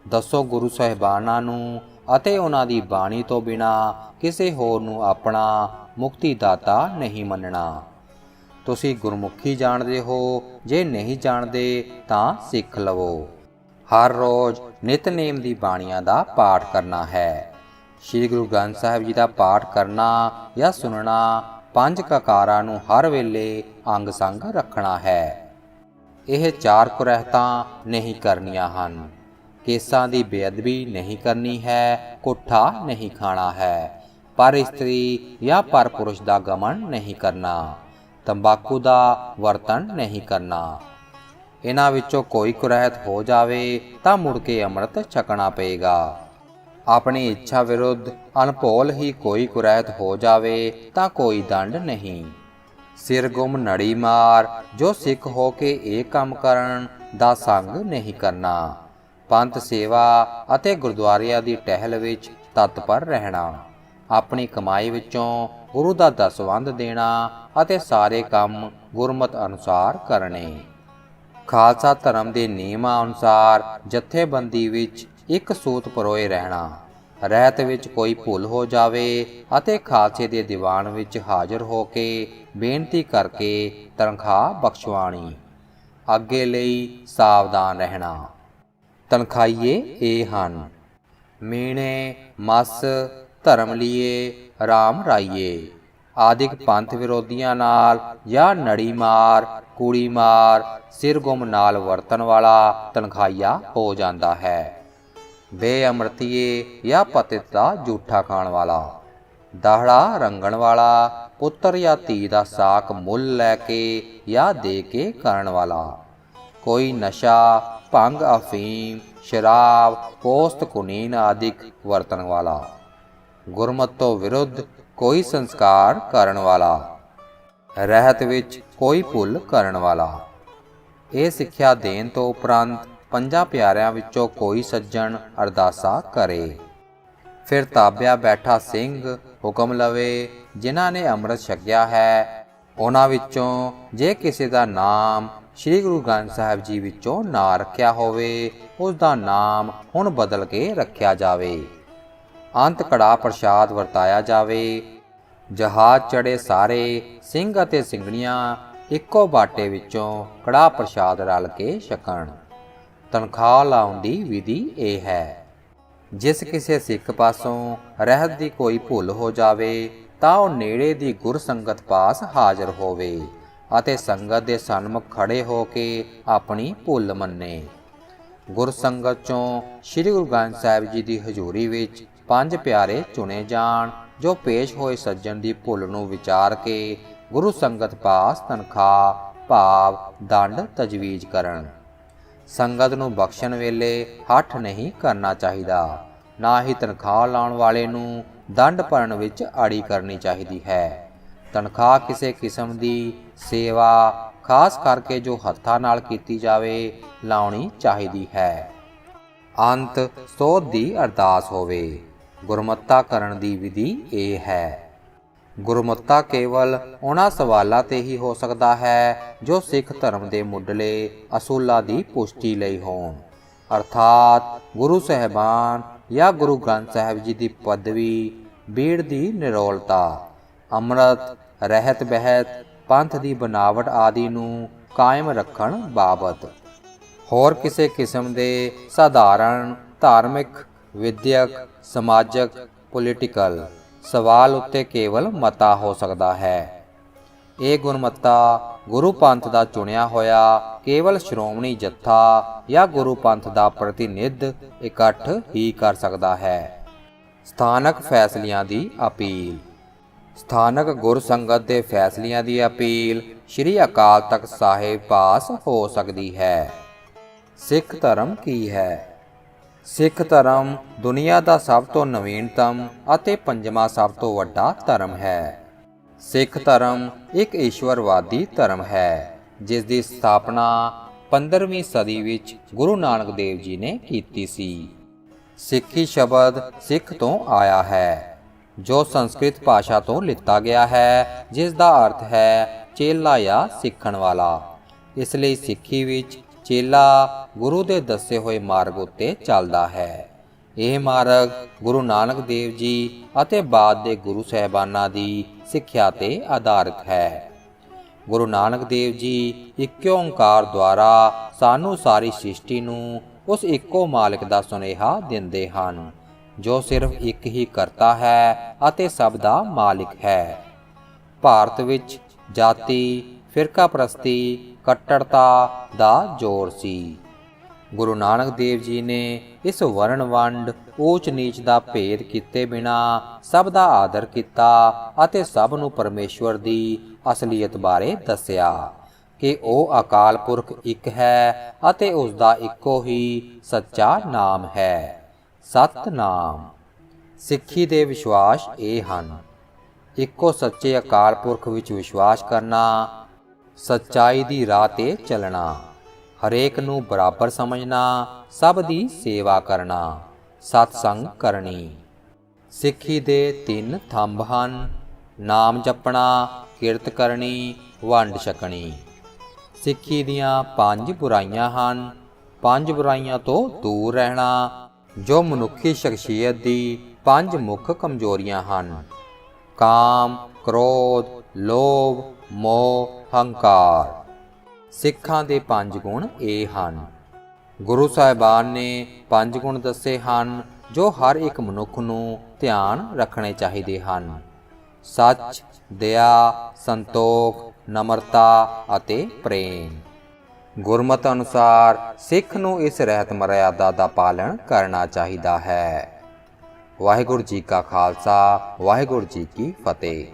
ਦੱਸੋ ਗੁਰੂ ਸਾਹਿਬਾਨਾਂ ਨੂੰ ਅਤੇ ਉਹਨਾਂ ਦੀ ਬਾਣੀ ਤੋਂ ਬਿਨਾ ਕਿਸੇ ਹੋਰ ਨੂੰ ਆਪਣਾ ਮੁਕਤੀ ਦਾਤਾ ਨਹੀਂ ਮੰਨਣਾ। ਤੁਸੀਂ ਗੁਰਮੁਖੀ ਜਾਣਦੇ ਹੋ, ਜੇ ਨਹੀਂ ਜਾਣਦੇ ਤਾਂ ਸਿੱਖ ਲਵੋ। ਹਰ ਰੋਜ਼ ਨਿਤਨੇਮ ਦੀ ਬਾਣੀਆਂ ਦਾ ਪਾਠ ਕਰਨਾ ਹੈ। ਸ੍ਰੀ ਗੁਰੂ ਗ੍ਰੰਥ ਸਾਹਿਬ ਜੀ ਦਾ ਪਾਠ ਕਰਨਾ ਜਾਂ ਸੁਣਨਾ, ਪੰਜ ਕਕਾਰਾਂ ਨੂੰ ਹਰ ਵੇਲੇ ਅੰਗ ਸੰਗ ਰੱਖਣਾ ਹੈ। ਇਹ ਚਾਰ ਕੁਰਹਿਤਾਂ ਨਹੀਂ ਕਰਨੀਆਂ ਹਨ। ਕੇਸਾਂ ਦੀ ਬੇਅਦਬੀ ਨਹੀਂ ਕਰਨੀ ਹੈ, ਕੁੱਠਾ ਨਹੀਂ ਖਾਣਾ ਹੈ, ਪਰ ਇਸਤਰੀ ਜਾਂ ਪਰ ਪੁਰਸ਼ ਦਾ ਗਮਨ ਨਹੀਂ ਕਰਨਾ, ਤੰਬਾਕੂ ਦਾ ਵਰਤਣ ਨਹੀਂ ਕਰਨਾ। ਇਹਨਾਂ ਵਿੱਚੋਂ ਕੋਈ ਕੁਰਹਿਤ ਹੋ ਜਾਵੇ ਤਾਂ ਮੁੜ ਕੇ ਅੰਮ੍ਰਿਤ ਛਕਣਾ ਪਏਗਾ। ਆਪਣੀ ਇੱਛਾ ਵਿਰੁੱਧ ਅਣਭੋਲ ਹੀ ਕੋਈ ਕੁਰਹਿਤ ਹੋ ਜਾਵੇ ਤਾਂ ਕੋਈ ਦੰਡ ਨਹੀਂ। ਸਿਰ ਗੁੰਮ ਨੜੀ ਮਾਰ ਜੋ ਸਿੱਖ ਹੋ ਕੇ ਇਹ ਕੰਮ ਕਰਨ ਦਾ ਸੰਗ ਨਹੀਂ ਕਰਨਾ। ਪੰਥ ਸੇਵਾ ਅਤੇ ਗੁਰਦੁਆਰਿਆਂ ਦੀ ਟਹਿਲ ਵਿੱਚ ਤਤਪਰ ਰਹਿਣਾ। ਆਪਣੀ ਕਮਾਈ ਵਿੱਚੋਂ ਗੁਰੂ ਦਾ ਦਸਵੰਧ ਦੇਣਾ ਅਤੇ ਸਾਰੇ ਕੰਮ ਗੁਰਮਤ ਅਨੁਸਾਰ ਕਰਨੇ। ਖਾਲਸਾ ਧਰਮ ਦੇ ਨਿਯਮਾਂ ਅਨੁਸਾਰ ਜਥੇਬੰਦੀ ਵਿੱਚ ਇੱਕ ਸੂਤ ਪਰੋਏ ਰਹਿਣਾ। ਰਹਿਤ ਵਿੱਚ ਕੋਈ ਭੁੱਲ ਹੋ ਜਾਵੇ ਅਤੇ ਖਾਲਸੇ ਦੇ ਦੀਵਾਨ ਵਿੱਚ ਹਾਜ਼ਰ ਹੋ ਕੇ ਬੇਨਤੀ ਕਰਕੇ ਤਨਖਾਹ ਬਖਸ਼ਵਾਣੀ। ਅੱਗੇ ਲਈ ਸਾਵਧਾਨ ਰਹਿਣਾ। ਤਨਖਾਹੀਏ ਇਹ ਹਨ: ਮੀਣੇ ਮਸ ਧਰਮ ਲੀਏ ਰਾਮ ਰਾਈਏ। ਆਦਿਕ ਪੰਥ ਵਿਰੋਧੀਆਂ ਨਾਲ ਜਾਂ ਨੜੀ ਮਾਰ ਕੁੜੀ ਮਾਰ ਸਿਰ ਗੁੰਮ ਨਾਲ ਵਰਤਣ ਵਾਲਾ ਤਨਖਾਹੀਆ ਹੋ ਜਾਂਦਾ ਹੈ। ਬੇਅਮਰਤੀਏ ਜਾਂ ਪਤਿਤ ਦਾ ਜੂਠਾ ਖਾਣ ਵਾਲਾ। ਦਾਹੜਾ ਰੰਗਣ ਵਾਲਾ। ਪੁੱਤਰ ਜਾਂ ਧੀ ਦਾ ਸਾਕ ਮੁੱਲ ਲੈ ਕੇ ਜਾਂ ਦੇ ਕੇ ਕਰਨ ਵਾਲਾ। ਕੋਈ ਨਸ਼ਾ ਭੰਗ ਅਫੀਮ ਸ਼ਰਾਬ ਪੋਸਤ ਕੁਨੀਨ ਆਦਿਕ ਵਰਤਣ ਵਾਲਾ। ਗੁਰਮਤ ਤੋਂ ਵਿਰੁੱਧ ਕੋਈ ਸੰਸਕਾਰ ਕਰਨ ਵਾਲਾ। ਰਹਿਤ ਵਿੱਚ ਕੋਈ ਭੁੱਲ ਕਰਨ ਵਾਲਾ। ਇਹ ਸਿੱਖਿਆ ਦੇਣ ਤੋਂ ਉਪਰੰਤ ਪੰਜਾਂ ਪਿਆਰਿਆਂ ਵਿੱਚੋਂ ਕੋਈ ਸੱਜਣ ਅਰਦਾਸਾ ਕਰੇ। ਫਿਰ ਤਾਬਿਆ ਬੈਠਾ ਸਿੰਘ ਹੁਕਮ ਲਵੇ। ਜਿਨ੍ਹਾਂ ਨੇ ਅੰਮ੍ਰਿਤ ਛਕਿਆ ਹੈ ਉਹਨਾਂ ਵਿੱਚੋਂ ਜੇ ਕਿਸੇ ਦਾ ਨਾਮ ਸ੍ਰੀ ਗੁਰੂ ਗ੍ਰੰਥ ਸਾਹਿਬ ਜੀ ਵਿੱਚੋਂ ਨਾ ਰੱਖਿਆ ਹੋਵੇ, ਉਸ ਦਾ ਨਾਮ ਹੁਣ ਬਦਲ ਕੇ ਰੱਖਿਆ ਜਾਵੇ। ਅੰਤ ਕੜਾ ਪ੍ਰਸ਼ਾਦ ਵਰਤਾਇਆ ਜਾਵੇ। ਜਹਾਜ਼ ਚੜੇ ਸਾਰੇ ਸਿੰਘ ਅਤੇ ਸਿੰਘਣੀਆਂ ਇੱਕੋ ਬਾਟੇ ਵਿੱਚੋਂ ਕੜਾ ਪ੍ਰਸ਼ਾਦ ਰਲ ਕੇ ਛਕਣ। ਤਨਖਾਹ ਲਾਉਣ ਦੀ ਵਿਧੀ ਇਹ ਹੈ: ਜਿਸ ਕਿਸੇ ਸਿੱਖ ਪਾਸੋਂ ਰਹਿਤ ਦੀ ਕੋਈ ਭੁੱਲ ਹੋ ਜਾਵੇ ਤਾਂ ਉਹ ਨੇੜੇ ਦੀ ਗੁਰ ਸੰਗਤ ਪਾਸ ਹਾਜ਼ਰ ਹੋਵੇ ਅਤੇ ਸੰਗਤ ਦੇ ਸਨਮੁਖ ਖੜੇ ਹੋ ਕੇ ਆਪਣੀ ਭੁੱਲ ਮੰਨੇ। ਗੁਰ ਸੰਗਤ ਚੋਂ ਸ੍ਰੀ ਗੁਰੂ ਗ੍ਰੰਥ ਸਾਹਿਬ ਜੀ ਦੀ ਹਜ਼ੂਰੀ ਵਿੱਚ ਪੰਜ ਪਿਆਰੇ ਚੁਣੇ ਜਾਣ, ਜੋ ਪੇਸ਼ ਹੋਏ ਸੱਜਣ ਦੀ ਭੁੱਲ ਨੂੰ ਵਿਚਾਰ ਕੇ ਗੁਰੂ ਸੰਗਤ ਪਾਸ ਤਨਖਾਹ ਭਾਵ ਦੰਡ ਤਜਵੀਜ਼ ਕਰਨ। ਸੰਗਤ ਨੂੰ ਬਖਸ਼ਣ ਵੇਲੇ ਹੱਠ ਨਹੀਂ ਕਰਨਾ ਚਾਹੀਦਾ, ਨਾ ਹੀ ਤਨਖਾਹ ਲਾਉਣ ਵਾਲੇ ਨੂੰ ਦੰਡ ਭਰਨ ਵਿੱਚ ਆੜੀ ਕਰਨੀ ਚਾਹੀਦੀ ਹੈ। ਤਨਖਾਹ ਕਿਸੇ ਕਿਸਮ ਦੀ ਸੇਵਾ ਖਾਸ ਕਰਕੇ ਜੋ ਹੱਥਾਂ ਨਾਲ ਕੀਤੀ ਜਾਵੇ ਲਾਉਣੀ ਚਾਹੀਦੀ ਹੈ। ਅੰਤ ਸੋਧ ਦੀ ਅਰਦਾਸ ਹੋਵੇ। ਗੁਰਮਤਾ ਕਰਨ ਦੀ ਵਿਧੀ ਇਹ ਹੈ: ਗੁਰਮਤਾ ਕੇਵਲ ਉਹਨਾਂ ਸਵਾਲਾਂ ਤੇ ਹੀ ਹੋ ਸਕਦਾ ਹੈ ਜੋ ਸਿੱਖ ਧਰਮ ਦੇ ਮੁੱਢਲੇ ਅਸੂਲਾਂ ਦੀ ਪੁਸ਼ਟੀ ਲਈ ਹੋਣ, ਅਰਥਾਤ ਗੁਰੂ ਸਾਹਿਬਾਨ ਜਾਂ ਗੁਰੂ ਗ੍ਰੰਥ ਸਾਹਿਬ ਜੀ ਦੀ ਪਦਵੀ, ਬੀੜ ਦੀ ਨਿਰੋਲਤਾ, ਅੰਮ੍ਰਿਤ ਰਹਿਤ ਬਹਿਤ ਪੰਥ ਦੀ ਬਨਾਵਟ ਆਦਿ ਨੂੰ ਕਾਇਮ ਰੱਖਣ ਬਾਬਤ। ਹੋਰ ਕਿਸੇ ਕਿਸਮ ਦੇ ਸਾਧਾਰਨ ਧਾਰਮਿਕ, ਵਿਦਿਅਕ, ਸਮਾਜਕ, ਪੋਲੀਟੀਕਲ ਸਵਾਲ ਉੱਤੇ ਕੇਵਲ ਮਤਾ ਹੋ ਸਕਦਾ ਹੈ। ਇਹ ਗੁਰਮਤਾ ਗੁਰੂ ਪੰਥ ਦਾ ਚੁਣਿਆ ਹੋਇਆ ਕੇਵਲ ਸ਼੍ਰੋਮਣੀ ਜੱਥਾ ਜਾਂ ਗੁਰੂ ਪੰਥ ਦਾ ਪ੍ਰਤੀਨਿਧ ਇਕੱਠ ਹੀ ਕਰ ਸਕਦਾ ਹੈ। ਸਥਾਨਕ ਫੈਸਲਿਆਂ ਦੀ ਅਪੀਲ। ਸਥਾਨਕ ਗੁਰ ਸੰਗਤ ਦੇ ਫੈਸਲਿਆਂ ਦੀ ਅਪੀਲ ਸ੍ਰੀ ਅਕਾਲ ਤਖਤ ਸਾਹਿਬ ਪਾਸ ਹੋ ਸਕਦੀ ਹੈ। ਸਿੱਖ ਧਰਮ ਕੀ ਹੈ? ਸਿੱਖ ਧਰਮ ਦੁਨੀਆ ਦਾ ਸਭ ਤੋਂ ਨਵੀਨਤਮ ਅਤੇ ਪੰਜਵਾਂ ਸਭ ਤੋਂ ਵੱਡਾ ਧਰਮ ਹੈ। ਸਿੱਖ ਧਰਮ ਇੱਕ ਈਸ਼ਵਰਵਾਦੀ ਧਰਮ ਹੈ, ਜਿਸ ਦੀ ਸਥਾਪਨਾ 15ਵੀਂ ਸਦੀ ਵਿੱਚ ਗੁਰੂ ਨਾਨਕ ਦੇਵ ਜੀ ਨੇ ਕੀਤੀ ਸੀ। ਸਿੱਖੀ ਸ਼ਬਦ ਸਿੱਖ ਤੋਂ ਆਇਆ ਹੈ, ਜੋ ਸੰਸਕ੍ਰਿਤ ਭਾਸ਼ਾ ਤੋਂ ਲਿੱਤਾ ਗਿਆ ਹੈ, ਜਿਸ ਦਾ ਅਰਥ ਹੈ ਚੇਲਾ ਜਾਂ ਸਿੱਖਣ ਵਾਲਾ। ਇਸ ਲਈ ਸਿੱਖੀ ਵਿੱਚ ਚੇਲਾ ਗੁਰੂ ਦੇ ਦੱਸੇ ਹੋਏ ਮਾਰਗ ਉੱਤੇ ਚੱਲਦਾ ਹੈ। ਇਹ ਮਾਰਗ ਗੁਰੂ ਨਾਨਕ ਦੇਵ ਜੀ ਅਤੇ ਬਾਅਦ ਦੇ ਗੁਰੂ ਸਾਹਿਬਾਨਾਂ ਦੀ ਸਿੱਖਿਆ ਤੇ ਆਧਾਰਿਤ ਹੈ। ਗੁਰੂ ਨਾਨਕ ਦੇਵ ਜੀ ਇੱਕ ਓੰਕਾਰ ਦੁਆਰਾ ਸਾਨੂੰ ਸਾਰੀ ਸ੍ਰਿਸ਼ਟੀ ਨੂੰ ਉਸ ਇੱਕੋ ਮਾਲਕ ਦਾ ਸੁਨੇਹਾ ਦਿੰਦੇ ਹਨ, ਜੋ ਸਿਰਫ ਇੱਕ ਹੀ ਕਰਤਾ ਹੈ ਅਤੇ ਸਭ ਦਾ ਮਾਲਿਕ ਹੈ। ਭਾਰਤ ਵਿੱਚ ਜਾਤੀ, ਫਿਰਕਾ ਪ੍ਰਸਤੀ, ਕੱਟੜਤਾ ਦਾ ਜ਼ੋਰ ਸੀ। ਗੁਰੂ ਨਾਨਕ ਦੇਵ ਜੀ ਨੇ ਇਸ ਵਰਣ ਵੰਡ, ਊਚ ਨੀਚ ਦਾ ਭੇਦ ਕੀਤੇ ਬਿਨਾ ਸਭ ਦਾ ਆਦਰ ਕੀਤਾ ਅਤੇ ਸਭ ਨੂੰ ਪਰਮੇਸ਼ਵਰ ਦੀ ਅਸਲੀਅਤ ਬਾਰੇ ਦੱਸਿਆ ਕਿ ਉਹ ਅਕਾਲ ਪੁਰਖ ਇੱਕ ਹੈ ਅਤੇ ਉਸ ਦਾ ਇੱਕੋ ਹੀ ਸੱਚਾ ਨਾਮ ਹੈ, ਸਤਿਨਾਮ। ਸਿੱਖੀ ਦੇ ਵਿਸ਼ਵਾਸ ਇਹ ਹਨ: ਇੱਕੋ ਸੱਚੇ ਅਕਾਲ ਪੁਰਖ ਵਿੱਚ ਵਿਸ਼ਵਾਸ ਕਰਨਾ, ਸੱਚਾਈ ਦੀ ਰਾਹ ਤੇ ਚੱਲਣਾ, ਹਰੇਕ ਨੂੰ ਬਰਾਬਰ ਸਮਝਣਾ, ਸਭ ਦੀ ਸੇਵਾ ਕਰਨਾ, ਸਤਸੰਗ ਕਰਨੀ। ਸਿੱਖੀ ਦੇ 3 ਥੰਬ ਹਨ: ਨਾਮ ਜਪਣਾ, ਕਿਰਤ ਕਰਨੀ, ਵੰਡ ਛਕਣੀ। ਸਿੱਖੀ ਦੀਆਂ 5 ਬੁਰਾਈਆਂ ਹਨ। 5 ਬੁਰਾਈਆਂ ਤੋਂ ਦੂਰ ਰਹਿਣਾ, ਜੋ ਮਨੁੱਖੀ ਸ਼ਖਸੀਅਤ ਦੀ 5 ਮੁੱਖ ਕਮਜ਼ੋਰੀਆਂ ਹਨ: ਕਾਮ, ਕ੍ਰੋਧ, ਲੋਭ, ਮੋਹ, ਹੰਕਾਰ। ਸਿੱਖਾਂ ਦੇ 5 ਗੁਣ ਇਹ ਹਨ। ਗੁਰੂ ਸਾਹਿਬਾਨ ਨੇ 5 ਗੁਣ ਦੱਸੇ ਹਨ, ਜੋ ਹਰ ਇੱਕ ਮਨੁੱਖ ਨੂੰ ਧਿਆਨ ਰੱਖਣੇ ਚਾਹੀਦੇ ਹਨ: ਸੱਚ, ਦਇਆ, ਸੰਤੋਖ, ਨਮਰਤਾ ਅਤੇ ਪ੍ਰੇਮ। ਗੁਰਮਤਿ ਅਨੁਸਾਰ ਸਿੱਖ ਨੂੰ ਇਸ ਰਹਿਤ ਮਰਿਆਦਾ ਦਾ ਪਾਲਣ ਕਰਨਾ ਚਾਹੀਦਾ ਹੈ। ਵਾਹਿਗੁਰੂ ਜੀ ਕਾ ਖਾਲਸਾ, ਵਾਹਿਗੁਰੂ ਜੀ ਕੀ ਫਤਿਹ।